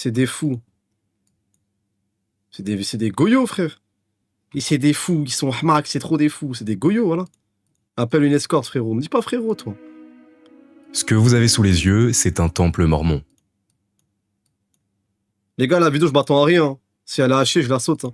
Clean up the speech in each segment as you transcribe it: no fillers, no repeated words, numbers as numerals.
C'est des fous. C'est des goyots, frère. Et c'est des fous, ils sont hmak, c'est trop des fous. C'est des goyots, voilà. Appelle une escorte, frérot. Me dis pas frérot, toi. Ce que vous avez sous les yeux, c'est un temple mormon. Les gars, la vidéo, je m'attends à rien. Hein. Si elle est hachée, je la saute. Hein.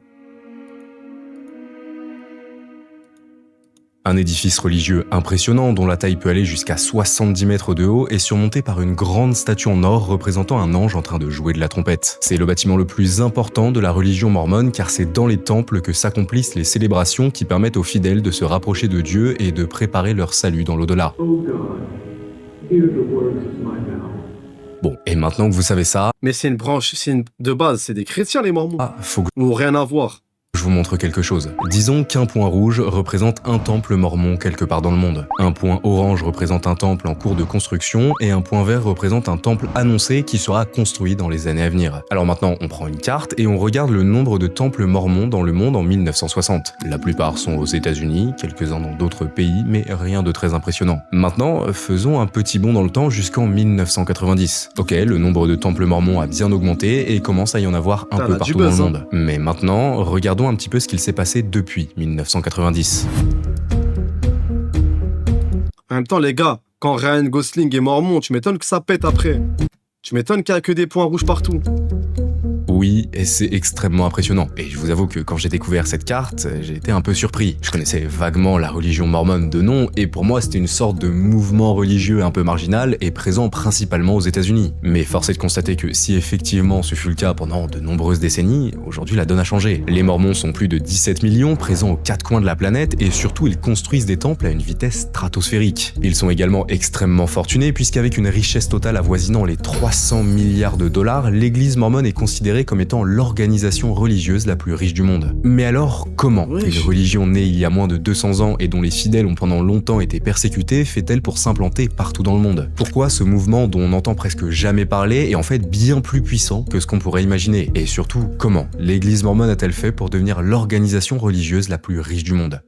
Un édifice religieux impressionnant dont la taille peut aller jusqu'à 70 mètres de haut est surmonté par une grande statue en or représentant un ange en train de jouer de la trompette. C'est le bâtiment le plus important de la religion mormone car c'est dans les temples que s'accomplissent les célébrations qui permettent aux fidèles de se rapprocher de Dieu et de préparer leur salut dans l'au-delà. Bon, et maintenant que vous savez ça... Mais c'est une branche, de base, c'est des chrétiens les mormons. Faut que ou rien à voir. je vous montre quelque chose. Disons qu'un point rouge représente un temple mormon quelque part dans le monde. Un point orange représente un temple en cours de construction et un point vert représente un temple annoncé qui sera construit dans les années à venir. Alors maintenant, on prend une carte et on regarde le nombre de temples mormons dans le monde en 1960. La plupart sont aux États-Unis, quelques-uns dans d'autres pays, mais rien de très impressionnant. Maintenant, faisons un petit bond dans le temps jusqu'en 1990. Ok, le nombre de temples mormons a bien augmenté et commence à y en avoir un peu partout dans le monde. Mais maintenant, regardons un petit peu ce qu'il s'est passé depuis 1990. En même temps, les gars, quand Ryan Gosling est mormon, tu m'étonnes que ça pète après. Tu m'étonnes qu'il n'y a que des points rouges partout. Oui, et c'est extrêmement impressionnant. Et je vous avoue que quand j'ai découvert cette carte, j'ai été un peu surpris. Je connaissais vaguement la religion mormone de nom, et pour moi c'était une sorte de mouvement religieux un peu marginal et présent principalement aux États-Unis. Mais force est de constater que si effectivement ce fut le cas pendant de nombreuses décennies, aujourd'hui la donne a changé. Les Mormons sont plus de 17 millions, présents aux quatre coins de la planète, et surtout ils construisent des temples à une vitesse stratosphérique. Ils sont également extrêmement fortunés, puisqu'avec une richesse totale avoisinant les 300 milliards de dollars, l'église mormone est considérée comme étant l'organisation religieuse la plus riche du monde. Mais alors, comment une religion née il y a moins de 200 ans et dont les fidèles ont pendant longtemps été persécutés fait-elle pour s'implanter partout dans le monde? Pourquoi ce mouvement dont on n'entend presque jamais parler est en fait bien plus puissant que ce qu'on pourrait imaginer? Et surtout, comment l'église mormone a-t-elle fait pour devenir l'organisation religieuse la plus riche du monde?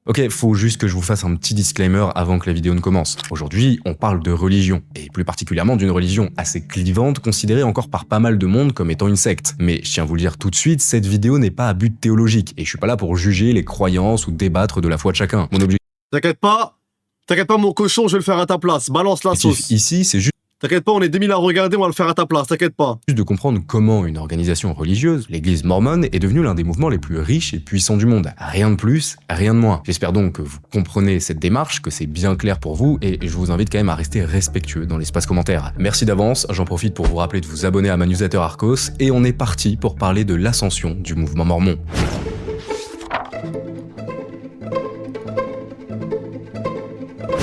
Ok, faut juste que je vous fasse un petit disclaimer avant que la vidéo ne commence. Aujourd'hui, on parle de religion, et plus particulièrement d'une religion assez clivante, considérée encore par pas mal de monde comme étant une secte. Mais je tiens à vous le dire tout de suite, cette vidéo n'est pas à but théologique, et je suis pas là pour juger les croyances ou débattre de la foi de chacun. Mon objectif... T'inquiète pas mon cochon, je vais le faire à ta place, balance la sauce. Ici, c'est juste... T'inquiète pas, on est 2000 à regarder, on va le faire à ta place, t'inquiète pas. Juste de comprendre comment une organisation religieuse, l'église mormone, est devenue l'un des mouvements les plus riches et puissants du monde. Rien de plus, rien de moins. J'espère donc que vous comprenez cette démarche, que c'est bien clair pour vous, et je vous invite quand même à rester respectueux dans l'espace commentaire. Merci d'avance, j'en profite pour vous rappeler de vous abonner à ma newsletter Arcos, et on est parti pour parler de l'ascension du mouvement mormon.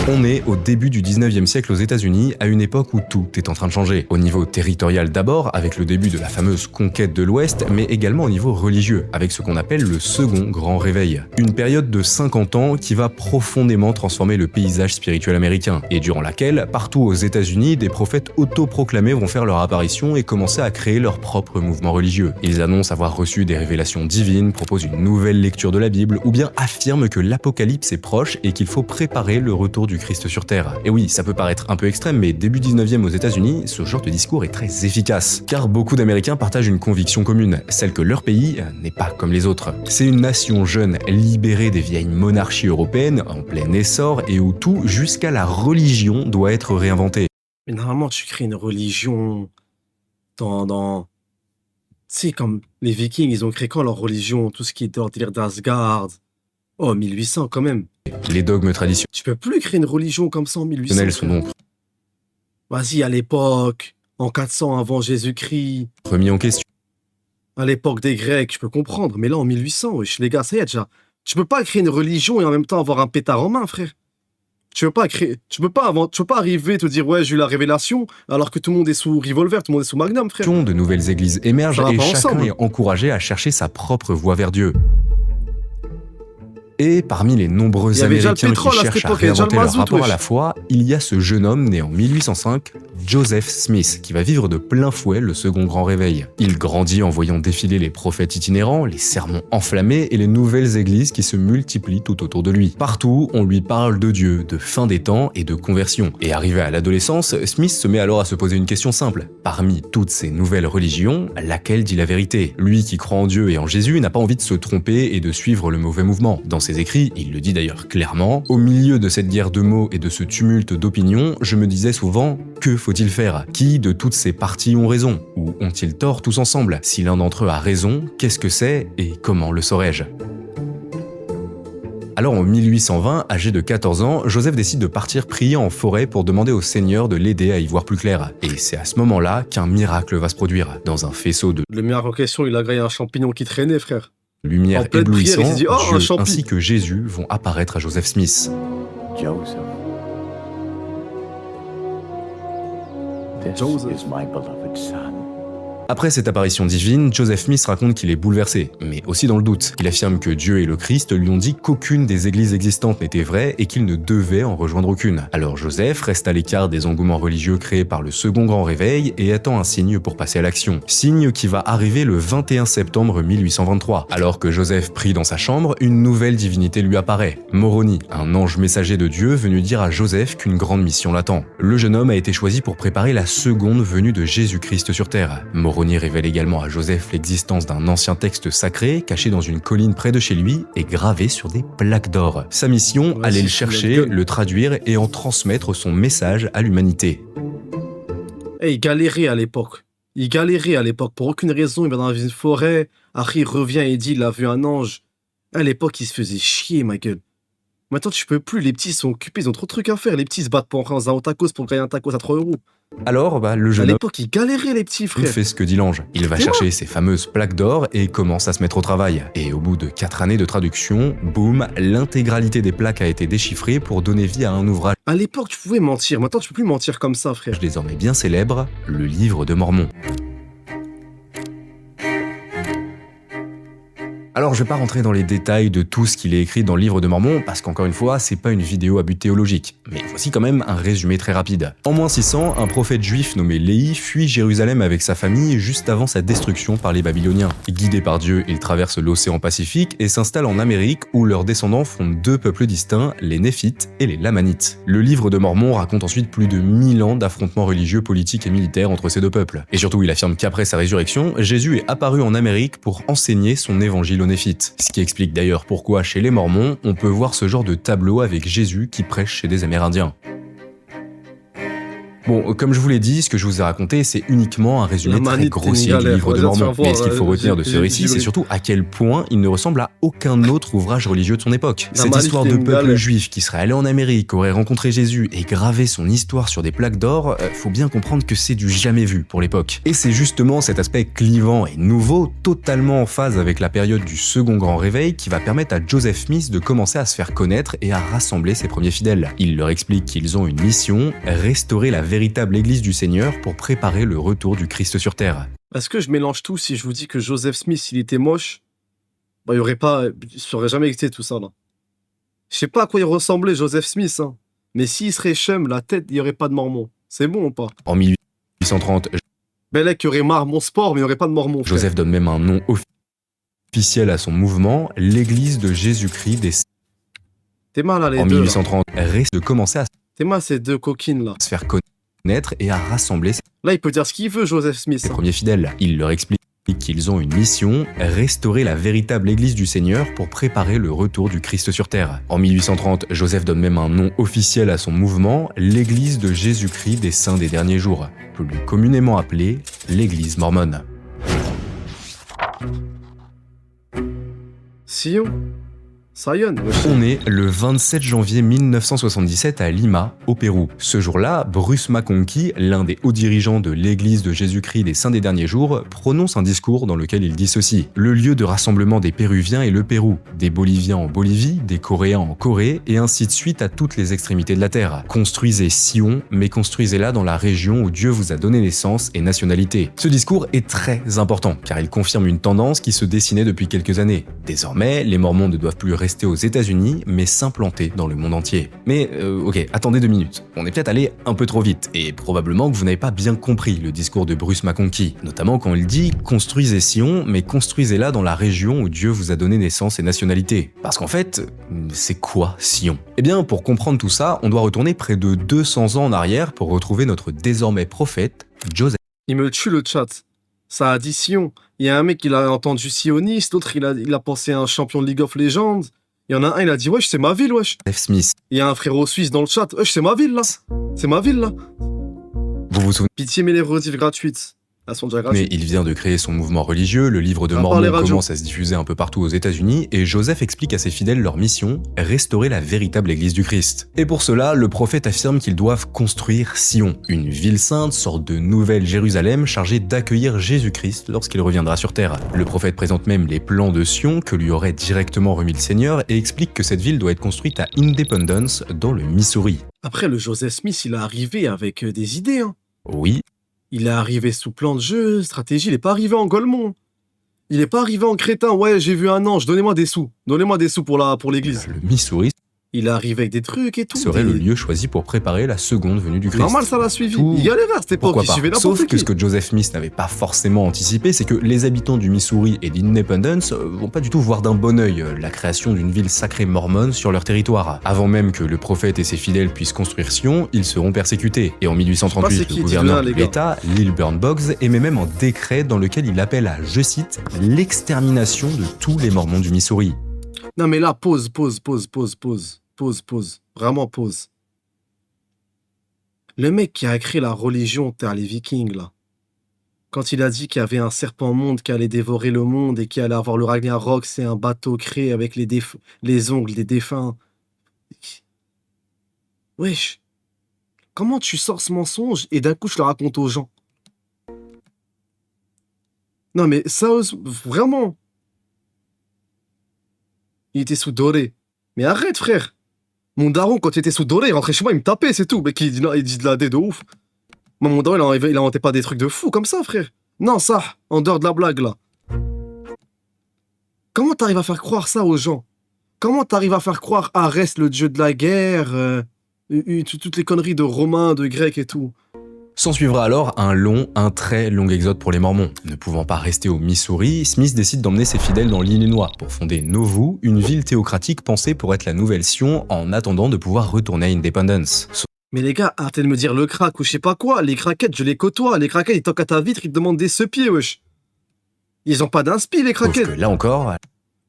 On est au début du 19e siècle aux États-Unis, à une époque où tout est en train de changer. Au niveau territorial d'abord, avec le début de la fameuse conquête de l'Ouest, mais également au niveau religieux, avec ce qu'on appelle le second grand réveil. Une période de 50 ans qui va profondément transformer le paysage spirituel américain, et durant laquelle, partout aux États-Unis, des prophètes autoproclamés vont faire leur apparition et commencer à créer leur propre mouvement religieux. Ils annoncent avoir reçu des révélations divines, proposent une nouvelle lecture de la Bible, ou bien affirment que l'apocalypse est proche et qu'il faut préparer le retour du Christ sur Terre. Et oui, ça peut paraître un peu extrême, mais début 19e aux États-Unis, ce genre de discours est très efficace. Car beaucoup d'Américains partagent une conviction commune, celle que leur pays n'est pas comme les autres. C'est une nation jeune, libérée des vieilles monarchies européennes, en plein essor, et où tout, jusqu'à la religion, doit être réinventé. Mais normalement, tu crées une religion dans... Tu sais, comme les Vikings, ils ont créé quand leur religion? Tout ce qui était en délire d'Asgard. Oh, 1800 quand même. Les dogmes traditionnels Tu peux plus créer une religion comme ça en 1800. sont donc Vas-y, à l'époque, en 400 avant Jésus-Christ, remis en question. à l'époque des Grecs, je peux comprendre. Mais là, en 1800, wesh, les gars, ça y est déjà. Tu peux pas créer une religion et en même temps avoir un pétard en main, frère. Tu peux pas arriver et te dire, ouais, j'ai eu la révélation, alors que tout le monde est sous revolver, tout le monde est sous magnum, frère. De nouvelles églises émergent et chacun ensemble. est encouragé à chercher sa propre voie vers Dieu. Et parmi les nombreux Américains qui cherchent à réinventer leur rapport à la foi, il y a ce jeune homme né en 1805, Joseph Smith, qui va vivre de plein fouet le second grand réveil. Il grandit en voyant défiler les prophètes itinérants, les sermons enflammés et les nouvelles églises qui se multiplient tout autour de lui. Partout, on lui parle de Dieu, de fin des temps et de conversion. Et arrivé à l'adolescence, Smith se met alors à se poser une question simple. Parmi toutes ces nouvelles religions, laquelle dit la vérité? Lui qui croit en Dieu et en Jésus n'a pas envie de se tromper et de suivre le mauvais mouvement. Dans ses écrits, il le dit d'ailleurs clairement, au milieu de cette guerre de mots et de ce tumulte d'opinions, je me disais souvent, que faut-il faire? Qui de toutes ces parties ont raison? Ou ont-ils tort tous ensemble? Si l'un d'entre eux a raison, qu'est-ce que c'est et comment le saurais-je? Alors en 1820, âgé de 14 ans, Joseph décide de partir prier en forêt pour demander au Seigneur de l'aider à y voir plus clair. Et c'est à ce moment-là qu'un miracle va se produire. Dans un faisceau de Le miracle en question, il a grillé un champignon qui traînait, frère. lumière En pleine prière, il éblouissante, s'est dit, oh, un Dieu champi. ainsi que Jésus vont apparaître à Joseph Smith. Joseph, this Joseph. is my beloved son. Après cette apparition divine, Joseph Smith raconte qu'il est bouleversé, mais aussi dans le doute. Il affirme que Dieu et le Christ lui ont dit qu'aucune des églises existantes n'était vraie et qu'il ne devait en rejoindre aucune. Alors Joseph reste à l'écart des engouements religieux créés par le second grand réveil et attend un signe pour passer à l'action. Signe qui va arriver le 21 septembre 1823. Alors que Joseph prie dans sa chambre, une nouvelle divinité lui apparaît. Moroni, un ange messager de Dieu venu dire à Joseph qu'une grande mission l'attend. Le jeune homme a été choisi pour préparer la seconde venue de Jésus-Christ sur terre. Moroni révèle également à Joseph l'existence d'un ancien texte sacré caché dans une colline près de chez lui et gravé sur des plaques d'or. Sa mission, Ouais, aller le c'est chercher, une gueule. le traduire et en transmettre son message à l'humanité. Il galérait à l'époque. Il galérait à l'époque. Pour aucune raison, il va dans une forêt. Après, il revient et dit il a vu un ange. À l'époque, il se faisait chier, ma gueule. Maintenant, tu peux plus. Les petits sont occupés. Ils ont trop de trucs à faire. Les petits se battent pour entrer dans un tacos pour gagner un tacos à 3 €. Alors, le À jeune homme l'époque, il galérait, les petits frères. fait ce que dit l'ange. Il va C'est chercher ses fameuses plaques d'or et commence à se mettre au travail. Et au bout de 4 années de traduction, boum, l'intégralité des plaques a été déchiffrée pour donner vie à un ouvrage À l'époque, tu pouvais mentir. Maintenant, tu peux plus mentir comme ça, frère. désormais bien célèbre, le Livre de Mormon. Alors je vais pas rentrer dans les détails de tout ce qu'il est écrit dans le Livre de Mormon, parce qu'encore une fois, c'est pas une vidéo à but théologique. Mais voici quand même un résumé très rapide. En moins 600, un prophète juif nommé Léhi fuit Jérusalem avec sa famille juste avant sa destruction par les Babyloniens. Guidé par Dieu, il traverse l'océan Pacifique et s'installe en Amérique où leurs descendants fondent 2 peuples distincts, les Néphites et les Lamanites. Le Livre de Mormon raconte ensuite plus de 1000 ans d'affrontements religieux, politiques et militaires entre ces 2 peuples. Et surtout, il affirme qu'après sa résurrection, Jésus est apparu en Amérique pour enseigner son évangile aux Néphites. Ce qui explique d'ailleurs pourquoi chez les Mormons, on peut voir ce genre de tableau avec Jésus qui prêche chez des Amérindiens. Bon, comme je vous l'ai dit, ce que je vous ai raconté, c'est uniquement un résumé La très manite, grossier une du galère. Livre de Ouais, Mormon. tu vas Mais ce qu'il faut voir, retenir de ce récit, c'est surtout à quel point il ne ressemble à aucun autre ouvrage religieux de son époque. La Cette manite, histoire de une peuple galère. juif qui serait allé en Amérique, aurait rencontré Jésus et gravé son histoire sur des plaques d'or, faut bien comprendre que c'est du jamais vu pour l'époque. Et c'est justement cet aspect clivant et nouveau, totalement en phase avec la période du second grand réveil, qui va permettre à Joseph Smith de commencer à se faire connaître et à rassembler ses premiers fidèles. Il leur explique qu'ils ont une mission, restaurer la véritable église du Seigneur pour préparer le retour du Christ sur terre. Est-ce que je mélange tout si je vous dis que Joseph Smith, s'il était moche, bah, il y aurait pas, ça aurait jamais existé tout ça, là. Je sais pas à quoi il ressemblait, Joseph Smith, hein. Mais s'il serait chum, la tête, il y aurait pas de mormon. C'est bon ou pas? En 1830, Bellec, il y aurait Mormon Sport, mais il y aurait pas de mormon, frère. Joseph donne même un nom officiel à son mouvement, l'Église de Jésus-Christ des Saints. T'es mal, là, les En deux, là. 1830, reste de commencer à T'es mal, ces deux coquines, là. se faire connaître et à rassembler ses Là, il peut dire ce qu'il veut, Joseph Smith, hein. premiers fidèles. Il leur explique qu'ils ont une mission, restaurer la véritable Église du Seigneur pour préparer le retour du Christ sur terre. En 1830, Joseph donne même un nom officiel à son mouvement, l'Église de Jésus-Christ des Saints des Derniers Jours, plus communément appelée l'Église mormone. Sion Sion, wesh. On est le 27 janvier 1977 à Lima, au Pérou. Ce jour-là, Bruce McConkie, l'un des hauts dirigeants de l'Église de Jésus-Christ des Saints des Derniers Jours, prononce un discours dans lequel il dit ceci. Le lieu de rassemblement des Péruviens est le Pérou, des Boliviens en Bolivie, des Coréens en Corée, et ainsi de suite à toutes les extrémités de la Terre. Construisez Sion, mais construisez-la dans la région où Dieu vous a donné naissance et nationalité. Ce discours est très important, car il confirme une tendance qui se dessinait depuis quelques années. Désormais, les Mormons ne doivent plus rester aux États-Unis, mais s'implanter dans le monde entier. Mais ok, attendez 2 minutes. On est peut-être allé un peu trop vite, et probablement que vous n'avez pas bien compris le discours de Bruce McConkie, notamment quand il dit « construisez Sion, mais construisez-la dans la région où Dieu vous a donné naissance et nationalité ». Parce qu'en fait, c'est quoi Sion? Eh bien, pour comprendre tout ça, on doit retourner près de 200 ans en arrière pour retrouver notre désormais prophète, Joseph. Il me tue le chat. Ça a dit Sion. Il y a un mec qui l'a entendu sioniste, l'autre il a pensé à un champion de League of Legends. Il y en a un, il a dit wesh, c'est ma ville, wesh. Smith. Il y a un frérot suisse dans le chat, wesh, c'est ma ville là. C'est ma ville là. Vous vous souvenez? Pitié, mais les rediffs gratuites. Elles sont déjà Mais gratuites. il vient de créer son mouvement religieux, le livre de À part Mormon les radios. commence à se diffuser un peu partout aux États-Unis, et Joseph explique à ses fidèles leur mission, restaurer la véritable Église du Christ. Et pour cela, le prophète affirme qu'ils doivent construire Sion, une ville sainte, sorte de nouvelle Jérusalem chargée d'accueillir Jésus-Christ lorsqu'il reviendra sur Terre. Le prophète présente même les plans de Sion que lui aurait directement remis le Seigneur et explique que cette ville doit être construite à Independence, dans le Missouri. Après, le Joseph Smith, il est arrivé avec des idées, hein. Oui, Il est arrivé sous plan de jeu, stratégie, il est pas arrivé en golemon. Il est pas arrivé en crétin, ouais, j'ai vu un ange, donnez-moi des sous. Donnez-moi des sous pour l'église. le Missouri Il est arrivé avec des trucs et tout. serait le lieu choisi pour préparer la seconde venue du Christ. Normal, ça l'a suivi. Tout- Il galérait à cette époque, Pourquoi il pas? suivait Sauf n'importe que qui. ce que Joseph Smith n'avait pas forcément anticipé, c'est que les habitants du Missouri et d'Independence vont pas du tout voir d'un bon œil la création d'une ville sacrée mormone sur leur territoire. Avant même que le prophète et ses fidèles puissent construire Sion, ils seront persécutés. Et en Je sais pas 1838, c'est qui le est gouverneur titulaire, de les l'État, Lilburn Boggs, émet même un décret dans lequel il appelle à, je cite, l'extermination de tous les Mormons du Missouri. Non mais là, pause. Vraiment pause. Le mec qui a créé la religion terre les Vikings, là. Quand il a dit qu'il y avait un serpent monde qui allait dévorer le monde et qui allait avoir le Ragnarok, c'est un bateau créé avec les ongles des défunts. Wesh. Comment tu sors ce mensonge et d'un coup je le raconte aux gens? Non mais ça, vraiment. Il était sous doré. Mais arrête frère. Mon daron quand il était sous doré, il rentrait chez moi, il me tapait, c'est tout. Mais il dit de la dé de ouf. Moi, mon daron il inventait pas des trucs de fou comme ça frère. Non ça, en dehors de la blague là. Comment t'arrives à faire croire ça aux gens? Comment t'arrives à faire croire Arès, le dieu de la guerre, toutes les conneries de Romains, de Grecs et tout? S'ensuivra alors un très long exode pour les Mormons. Ne pouvant pas rester au Missouri, Smith décide d'emmener ses fidèles dans l'Illinois pour fonder Nauvoo, une ville théocratique pensée pour être la nouvelle Sion en attendant de pouvoir retourner à Independence. Mais les gars, arrêtez de me dire le crack ou je sais pas quoi. Les craquettes, je les côtoie. Les craquettes, ils toquent à ta vitre, ils te demandent des sepieds, wesh. Ils ont pas d'inspi, les Sauf craquettes. que là encore,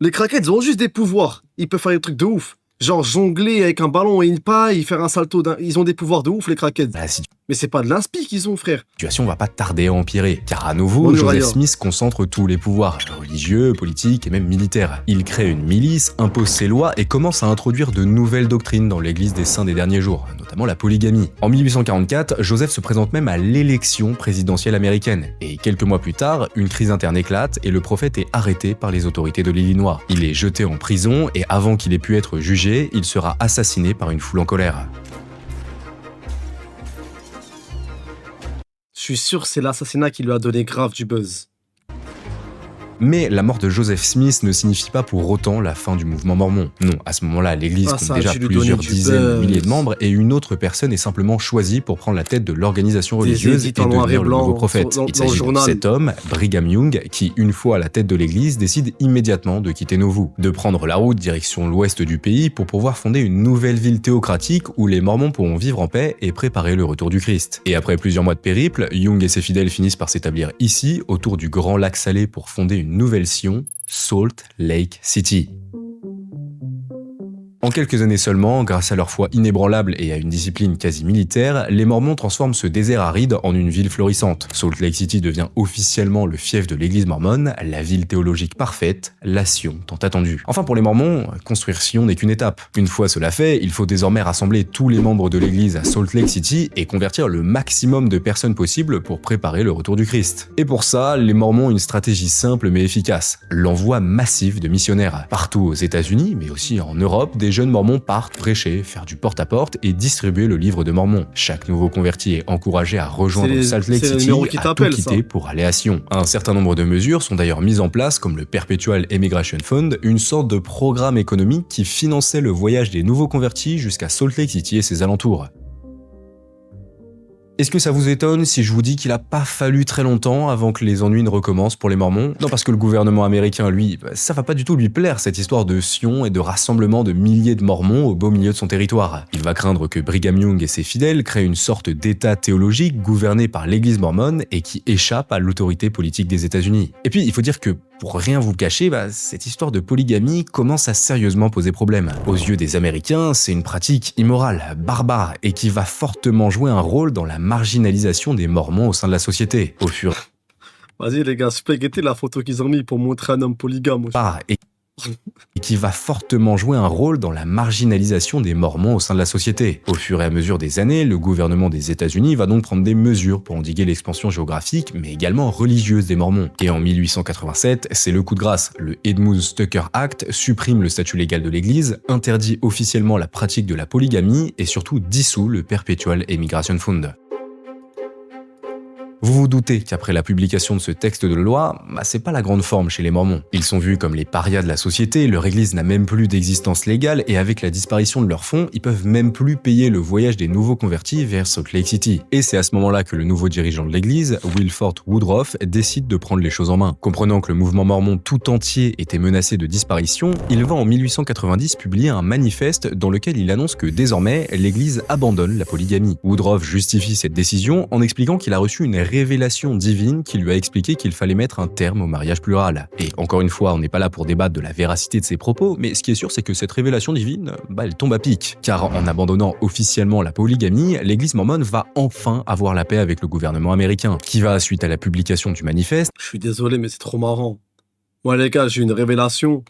Les craquettes, ils ont juste des pouvoirs. Ils peuvent faire des trucs de ouf. Genre jongler avec un ballon et une paille, faire un salto d'un... Ils ont des pouvoirs de ouf, les craquettes. la Mais c'est pas de l'inspi qu'ils ont, frère. situation va pas tarder à empirer, car à nouveau, On y va Joseph ailleurs. Smith concentre tous les pouvoirs, religieux, politiques et même militaires. Il crée une milice, impose ses lois et commence à introduire de nouvelles doctrines dans l'église des saints des derniers jours, notamment la polygamie. En 1844, Joseph se présente même à l'élection présidentielle américaine, et quelques mois plus tard, une crise interne éclate et le prophète est arrêté par les autorités de l'Illinois. Il est jeté en prison et avant qu'il ait pu être jugé, il sera assassiné par une foule en colère. Je suis sûr que c'est l'assassinat qui lui a donné grave du buzz. Mais la mort de Joseph Smith ne signifie pas pour autant la fin du mouvement mormon. Non, à ce moment-là, l'église Ah, compte ça a déjà dû lui plusieurs donner du dizaines de buzz. milliers de membres et une autre personne est simplement choisie pour prendre la tête de l'organisation Des religieuse et édits en noir et devenir le blanc nouveau prophète. dans Il le s'agit de journal. cet homme, Brigham Young, qui, une fois à la tête de l'église, décide immédiatement de quitter Nauvoo, de prendre la route direction l'ouest du pays pour pouvoir fonder une nouvelle ville théocratique où les mormons pourront vivre en paix et préparer le retour du Christ. Et après plusieurs mois de périple, Young et ses fidèles finissent par s'établir ici, autour du Grand Lac Salé pour fonder une nouvelle Sion, Salt Lake City. En quelques années seulement, grâce à leur foi inébranlable et à une discipline quasi militaire, les Mormons transforment ce désert aride en une ville florissante. Salt Lake City devient officiellement le fief de l'église mormone, la ville théologique parfaite, la Sion tant attendue. Enfin pour les Mormons, construire Sion n'est qu'une étape. Une fois cela fait, il faut désormais rassembler tous les membres de l'église à Salt Lake City et convertir le maximum de personnes possible pour préparer le retour du Christ. Et pour ça, les Mormons ont une stratégie simple mais efficace, l'envoi massif de missionnaires. Partout aux États-Unis, mais aussi en Europe, des jeunes mormons partent prêcher, faire du porte-à-porte et distribuer le livre de Mormon. Chaque nouveau converti est encouragé à rejoindre Salt Lake c'est le City, numéro qui à tout t'appelle, quitter ça. pour aller à Sion. Un certain nombre de mesures sont d'ailleurs mises en place comme le Perpetual Emigration Fund, une sorte de programme économique qui finançait le voyage des nouveaux convertis jusqu'à Salt Lake City et ses alentours. Est-ce que ça vous étonne si je vous dis qu'il a pas fallu très longtemps avant que les ennuis ne recommencent pour les Mormons? Non, parce que le gouvernement américain, lui, ça va pas du tout lui plaire, cette histoire de Sion et de rassemblement de milliers de Mormons au beau milieu de son territoire. Il va craindre que Brigham Young et ses fidèles créent une sorte d'état théologique gouverné par l'église mormone et qui échappe à l'autorité politique des États-Unis. Et puis, il faut dire que pour rien vous cacher, cette histoire de polygamie commence à sérieusement poser problème. Aux yeux des Américains, c'est une pratique immorale, barbare, et qui va fortement jouer un rôle dans la marginalisation des Mormons au sein de la société. Au fur Vas-y, les gars, spaghetti la photo qu'ils ont mis pour montrer un homme polygame. et qui va fortement jouer un rôle dans la marginalisation des Mormons au sein de la société. Au fur et à mesure des années, le gouvernement des États-Unis va donc prendre des mesures pour endiguer l'expansion géographique, mais également religieuse des Mormons. Et en 1887, c'est le coup de grâce. Le Edmunds-Tucker Act supprime le statut légal de l'Église, interdit officiellement la pratique de la polygamie et surtout dissout le Perpetual Emigration Fund. Vous vous doutez qu'après la publication de ce texte de loi, c'est pas la grande forme chez les Mormons. Ils sont vus comme les parias de la société, leur église n'a même plus d'existence légale et avec la disparition de leurs fonds, ils peuvent même plus payer le voyage des nouveaux convertis vers Salt Lake City. Et c'est à ce moment-là que le nouveau dirigeant de l'église, Wilford Woodruff, décide de prendre les choses en main. Comprenant que le mouvement mormon tout entier était menacé de disparition, il va en 1890 publier un manifeste dans lequel il annonce que désormais, l'église abandonne la polygamie. Woodruff justifie cette décision en expliquant qu'il a reçu une révélation divine qui lui a expliqué qu'il fallait mettre un terme au mariage plural. Et encore une fois, on n'est pas là pour débattre de la véracité de ses propos, mais ce qui est sûr, c'est que cette révélation divine, elle tombe à pic. Car en abandonnant officiellement la polygamie, l'église mormone va enfin avoir la paix avec le gouvernement américain, qui va, suite à la publication du manifeste, Je suis désolé, mais c'est trop marrant. Moi, les gars, j'ai une révélation.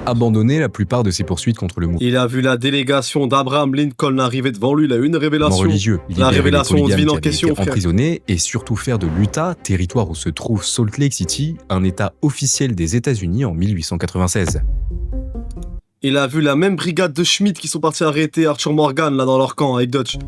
abandonner la plupart de ses poursuites contre le mouvement Il a vu la délégation d'Abraham Lincoln arriver devant lui, il a eu une révélation. religieux, La libérer révélation les polygames divine en qui avaient question, été frère. emprisonnés et surtout faire de l'Utah, territoire où se trouve Salt Lake City, un état officiel des États-Unis en 1896. Il a vu la même brigade de Schmidt qui sont partis arrêter Arthur Morgan là dans leur camp avec Dutch.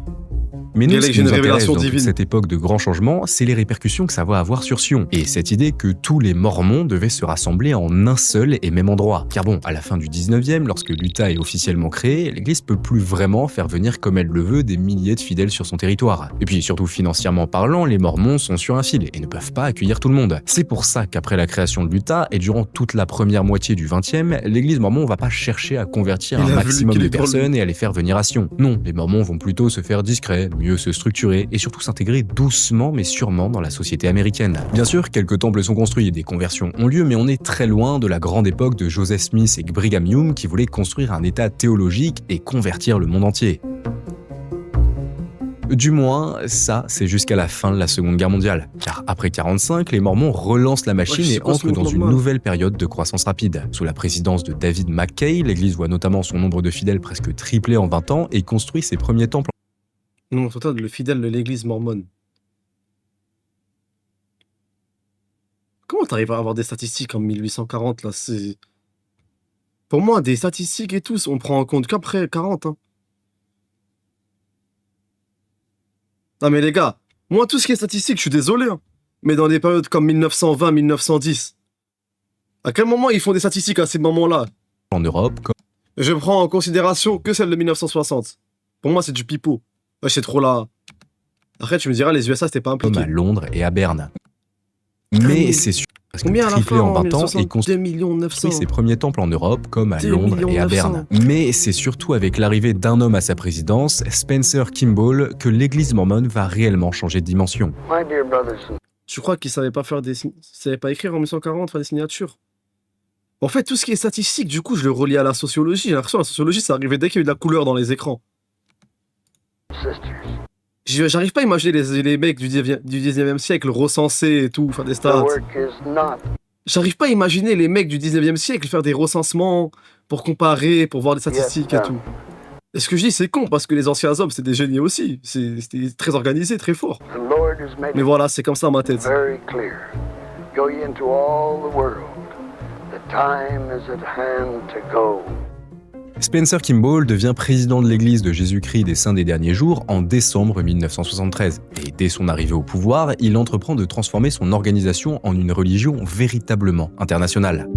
Mais nous, Quelle ce est qui une nous intéresse révélation dans toute divine. cette époque de grands changements, c'est les répercussions que ça va avoir sur Sion. Et cette idée que tous les Mormons devaient se rassembler en un seul et même endroit. Car bon, à la fin du 19e, lorsque l'Utah est officiellement créé, l'Église peut plus vraiment faire venir comme elle le veut des milliers de fidèles sur son territoire. Et puis surtout financièrement parlant, les Mormons sont sur un fil et ne peuvent pas accueillir tout le monde. C'est pour ça qu'après la création de l'Utah et durant toute la première moitié du 20e, l'Église mormon va pas chercher à convertir Il un a vu maximum qu'il de est dans le- personnes et à les faire venir à Sion. Non, les Mormons vont plutôt se faire discrets, mieux se structurer et surtout s'intégrer doucement mais sûrement dans la société américaine. Bien sûr, quelques temples sont construits et des conversions ont lieu, mais on est très loin de la grande époque de Joseph Smith et Brigham Young qui voulaient construire un état théologique et convertir le monde entier. Du moins, ça, c'est jusqu'à la fin de la Seconde Guerre mondiale. Car après 45, les Mormons relancent la machine Ouais, je sais et pas ce entrent dans mouvement une normal. nouvelle période de croissance rapide. Sous la présidence de David McKay, l'église voit notamment son nombre de fidèles presque tripler en 20 ans et construit ses premiers temples Non, c'est toi, le fidèle de l'église mormone. Comment t'arrives à avoir des statistiques en 1840 là? C'est. Pour moi, des statistiques et tout, on prend en compte qu'après 40. Hein. Non mais les gars, moi tout ce qui est statistique, je suis désolé. Hein. Mais dans des périodes comme 1920, 1910, à quel moment ils font des statistiques à ces moments-là? en Europe, Je prends en considération que celle de 1960. Pour moi, c'est du pipeau. Ouais, c'est trop là. Après, tu me diras, les USA, c'était pas comme impliqué. à Londres et à Berne. mais Mais c'est sûr, parce que Combien à la triplé fin en 20 ans et 2 construit millions 900. ses premiers temples en Europe, comme à 2 Londres et à 900 Berne. Mais c'est surtout avec l'arrivée d'un homme à sa présidence, Spencer Kimball, que l'église mormone va réellement changer de dimension. My dear brothers and Tu crois qu'ils savaient pas faire des savaient pas écrire en 1940, faire des signatures? En fait, tout ce qui est statistique, du coup, je le relie à la sociologie. J'ai l'impression que la sociologie, ça arrivait dès qu'il y a eu de la couleur dans les écrans. sisters, J'arrive pas à imaginer les mecs du 19e siècle recensés et tout, faire des the stats. work is not J'arrive pas à imaginer les mecs du 19e siècle faire des recensements pour comparer, pour voir des statistiques et tout. Et ce que je dis, c'est con, parce que les anciens hommes, c'était des génies aussi. C'était très organisé, très fort. the Lord has made Mais it voilà, c'est comme ça dans ma tête. very clear. Go ye into all the world. The time is at hand to go. Spencer Kimball devient président de l'Église de Jésus-Christ des Saints des Derniers Jours en décembre 1973. Et dès son arrivée au pouvoir, il entreprend de transformer son organisation en une religion véritablement internationale.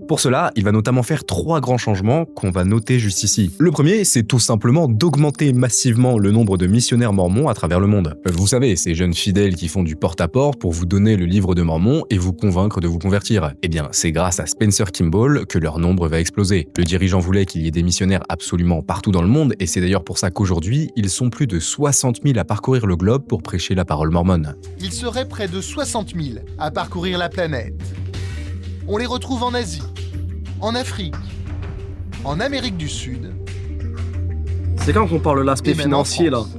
Pour cela, il va notamment faire 3 grands changements qu'on va noter juste ici. Le premier, c'est tout simplement d'augmenter massivement le nombre de missionnaires mormons à travers le monde. Vous savez, ces jeunes fidèles qui font du porte-à-porte pour vous donner le livre de Mormon et vous convaincre de vous convertir. Eh bien, c'est grâce à Spencer Kimball que leur nombre va exploser. Le dirigeant voulait qu'il y ait des missionnaires absolument partout dans le monde et c'est d'ailleurs pour ça qu'aujourd'hui, ils sont plus de 60 000 à parcourir le globe pour prêcher la parole mormone. Il serait près de 60 000 à parcourir la planète. On les retrouve en Asie, en Afrique, en Amérique du Sud. C'est quand qu'on parle de l'aspect Et même en financier, là. France.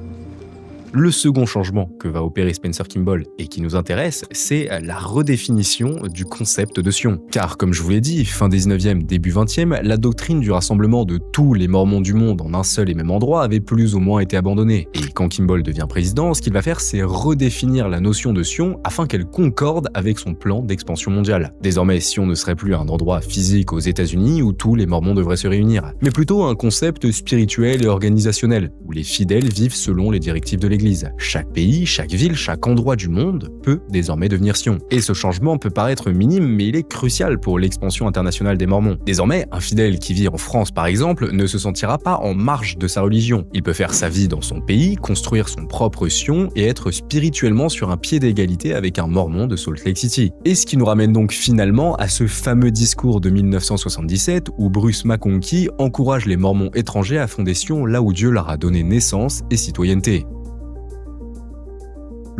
Le second changement que va opérer Spencer Kimball et qui nous intéresse, c'est la redéfinition du concept de Sion. Car comme je vous l'ai dit, fin 19e, début 20e, la doctrine du rassemblement de tous les Mormons du monde en un seul et même endroit avait plus ou moins été abandonnée. Et quand Kimball devient président, ce qu'il va faire, c'est redéfinir la notion de Sion afin qu'elle concorde avec son plan d'expansion mondiale. Désormais, Sion ne serait plus un endroit physique aux États-Unis où tous les Mormons devraient se réunir, mais plutôt un concept spirituel et organisationnel, où les fidèles vivent selon les directives de l'Église. Chaque pays, chaque ville, chaque endroit du monde peut désormais devenir Sion. Et ce changement peut paraître minime, mais il est crucial pour l'expansion internationale des Mormons. Désormais, un fidèle qui vit en France par exemple ne se sentira pas en marge de sa religion. Il peut faire sa vie dans son pays, construire son propre Sion et être spirituellement sur un pied d'égalité avec un Mormon de Salt Lake City. Et ce qui nous ramène donc finalement à ce fameux discours de 1977 où Bruce McConkie encourage les Mormons étrangers à fonder Sion là où Dieu leur a donné naissance et citoyenneté.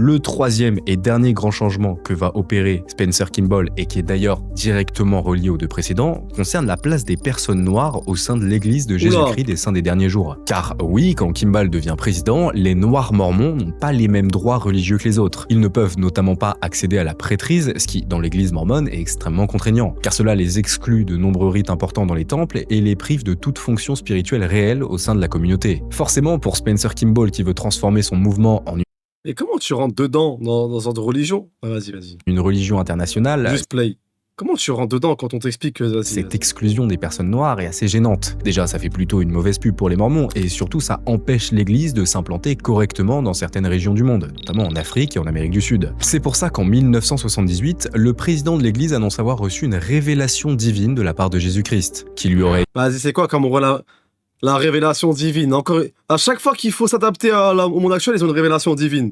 Le troisième et dernier grand changement que va opérer Spencer Kimball et qui est d'ailleurs directement relié aux 2 précédents concerne la place des personnes noires au sein de l'Église de Jésus-Christ des Saints des Derniers Jours. Car oui, quand Kimball devient président, les Noirs mormons n'ont pas les mêmes droits religieux que les autres. Ils ne peuvent notamment pas accéder à la prêtrise, ce qui, dans l'Église mormone, est extrêmement contraignant, car cela les exclut de nombreux rites importants dans les temples et les prive de toute fonction spirituelle réelle au sein de la communauté. Forcément, pour Spencer Kimball qui veut transformer son mouvement en Et comment tu rentres dedans dans une religion? Ah, vas-y. une religion internationale, Juste play. Comment tu rentres dedans quand on t'explique que... vas-y, cette vas-y. exclusion des personnes noires est assez gênante. Déjà, ça fait plutôt une mauvaise pub pour les Mormons, et surtout ça empêche l'Église de s'implanter correctement dans certaines régions du monde, notamment en Afrique et en Amérique du Sud. C'est pour ça qu'en 1978, le président de l'Église annonce avoir reçu une révélation divine de la part de Jésus-Christ, qui lui aurait Vas-y, c'est quoi comme on voit la révélation divine? Encore, à chaque fois qu'il faut s'adapter au monde actuel, ils ont une révélation divine.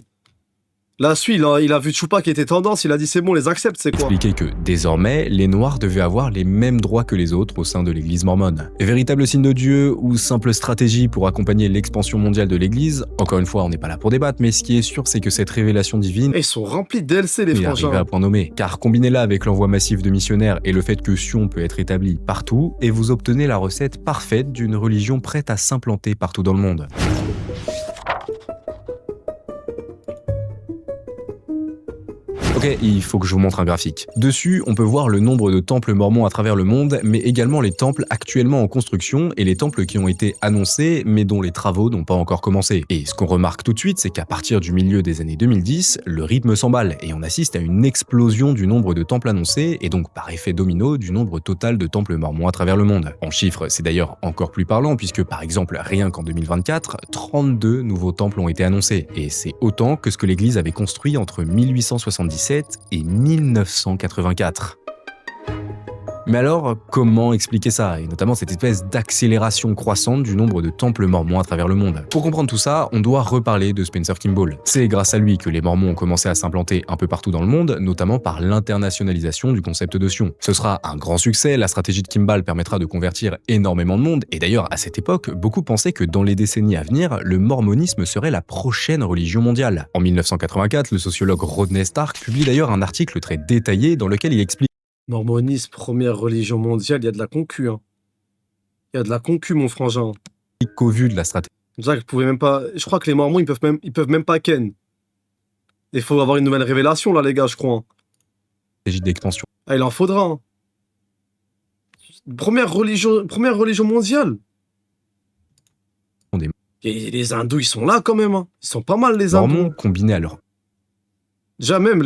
Là, il a vu Choupa qui était tendance, il a dit c'est bon, on les accepte, c'est quoi? expliqué que désormais, les Noirs devaient avoir les mêmes droits que les autres au sein de l'Église mormone. Véritable signe de Dieu ou simple stratégie pour accompagner l'expansion mondiale de l'Église, encore une fois, on n'est pas là pour débattre, mais ce qui est sûr, c'est que cette révélation divine Et ils sont remplis de DLC, les est arrivée frangins. à point nommé. Car combinez-la avec l'envoi massif de missionnaires et le fait que Sion peut être établi partout, et vous obtenez la recette parfaite d'une religion prête à s'implanter partout dans le monde. Ok, il faut que je vous montre un graphique. Dessus, on peut voir le nombre de temples mormons à travers le monde, mais également les temples actuellement en construction et les temples qui ont été annoncés, mais dont les travaux n'ont pas encore commencé. Et ce qu'on remarque tout de suite, c'est qu'à partir du milieu des années 2010, le rythme s'emballe et on assiste à une explosion du nombre de temples annoncés et donc par effet domino du nombre total de temples mormons à travers le monde. En chiffres, c'est d'ailleurs encore plus parlant puisque par exemple, rien qu'en 2024, 32 nouveaux temples ont été annoncés. Et c'est autant que ce que l'Église avait construit entre 1877 et 1984. Mais alors, comment expliquer ça, et notamment cette espèce d'accélération croissante du nombre de temples mormons à travers le monde? Pour comprendre tout ça, on doit reparler de Spencer Kimball. C'est grâce à lui que les mormons ont commencé à s'implanter un peu partout dans le monde, notamment par l'internationalisation du concept de Sion. Ce sera un grand succès, la stratégie de Kimball permettra de convertir énormément de monde, et d'ailleurs, à cette époque, beaucoup pensaient que dans les décennies à venir, le mormonisme serait la prochaine religion mondiale. En 1984, le sociologue Rodney Stark publie d'ailleurs un article très détaillé dans lequel il explique Mormonisme, première religion mondiale, il y a de la concu, hein. Il y a de la concu, mon frangin. qu'au vu de la stratégie C'est pour ça que je pouvais même pas... Je crois que les Mormons, ils peuvent même pas ken. Il faut avoir une nouvelle révélation, là, les gars, je crois, hein. d'expansion Ah, il en faudra, hein. Première religion mondiale. Des- Et les hindous, ils sont là, quand même, hein. Ils sont pas mal, les mormons hindous. combinés à leur Déjà, même,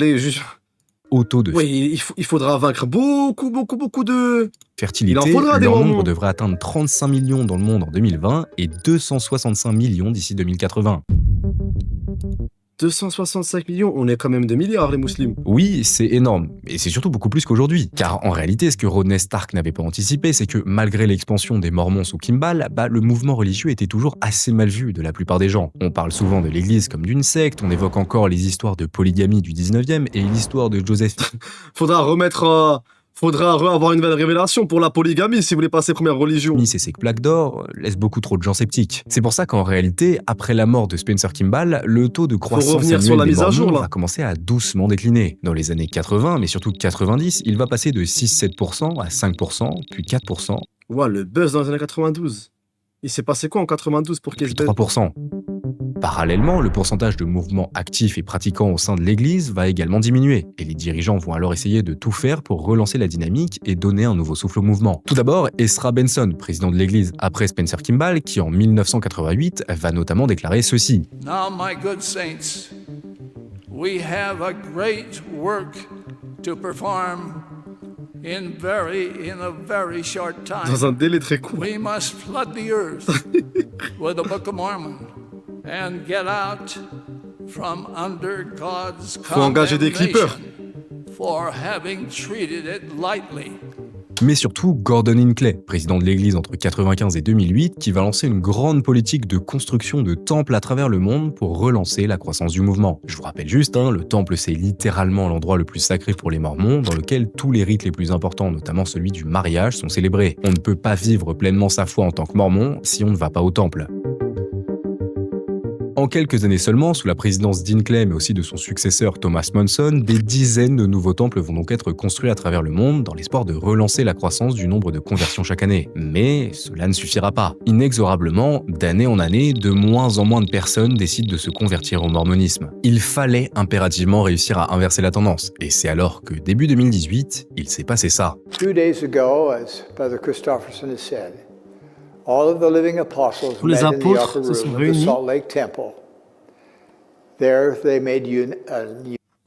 haut taux de Oui, il faudra vaincre beaucoup de... fertilité. Il en faudra des Leur Mormons. nombre devrait atteindre 35 millions dans le monde en 2020 et 265 millions d'ici 2080. 265 millions, on est quand même 2 milliards les musulmans. Oui, c'est énorme, et c'est surtout beaucoup plus qu'aujourd'hui. Car en réalité, ce que Rodney Stark n'avait pas anticipé, c'est que malgré l'expansion des Mormons sous Kimball, le mouvement religieux était toujours assez mal vu de la plupart des gens. On parle souvent de l'église comme d'une secte, on évoque encore les histoires de polygamie du 19e et l'histoire de Joseph Faudra avoir une nouvelle révélation pour la polygamie si vous voulez passer première religion. Smith et ses plaques d'or laissent beaucoup trop de gens sceptiques. C'est pour ça qu'en réalité, après la mort de Spencer Kimball, le taux de croissance revenir annuel sur la des mise à jour, Mormons là. va commencer à doucement décliner. Dans les années 80, mais surtout 90, il va passer de 6-7% à 5%, puis 4%, Ouah, le buzz dans les années 92. Il s'est passé quoi en 92 pour qu'il puis se baisse 3%. Parallèlement, le pourcentage de mouvements actifs et pratiquants au sein de l'Église va également diminuer, et les dirigeants vont alors essayer de tout faire pour relancer la dynamique et donner un nouveau souffle au mouvement. Tout d'abord, Ezra Benson, président de l'Église après Spencer Kimball, qui en 1988 va notamment déclarer ceci. Now, my good saints, we have a great work to perform in a very short time. dans un délai très court. We must flood the earth with the Book of Mormon and get out from under God's Faut engager des clippers. condemnation for having treated it lightly. Mais surtout Gordon Hinckley, président de l'Église entre 1995 et 2008, qui va lancer une grande politique de construction de temples à travers le monde pour relancer la croissance du mouvement. Je vous rappelle juste, le temple c'est littéralement l'endroit le plus sacré pour les Mormons, dans lequel tous les rites les plus importants, notamment celui du mariage, sont célébrés. On ne peut pas vivre pleinement sa foi en tant que Mormon si on ne va pas au temple. En quelques années seulement, sous la présidence d'Hinckley mais aussi de son successeur Thomas Monson, des dizaines de nouveaux temples vont donc être construits à travers le monde dans l'espoir de relancer la croissance du nombre de conversions chaque année. Mais cela ne suffira pas. Inexorablement, d'année en année, de moins en moins de personnes décident de se convertir au mormonisme. Il fallait impérativement réussir à inverser la tendance. Et c'est alors que début 2018, il s'est passé ça. 2 days ago, as Brother Christofferson has said, all of the living apostles Tous les met in the apôtres upper se sont room of the réunis. Salt Lake Temple. There they made a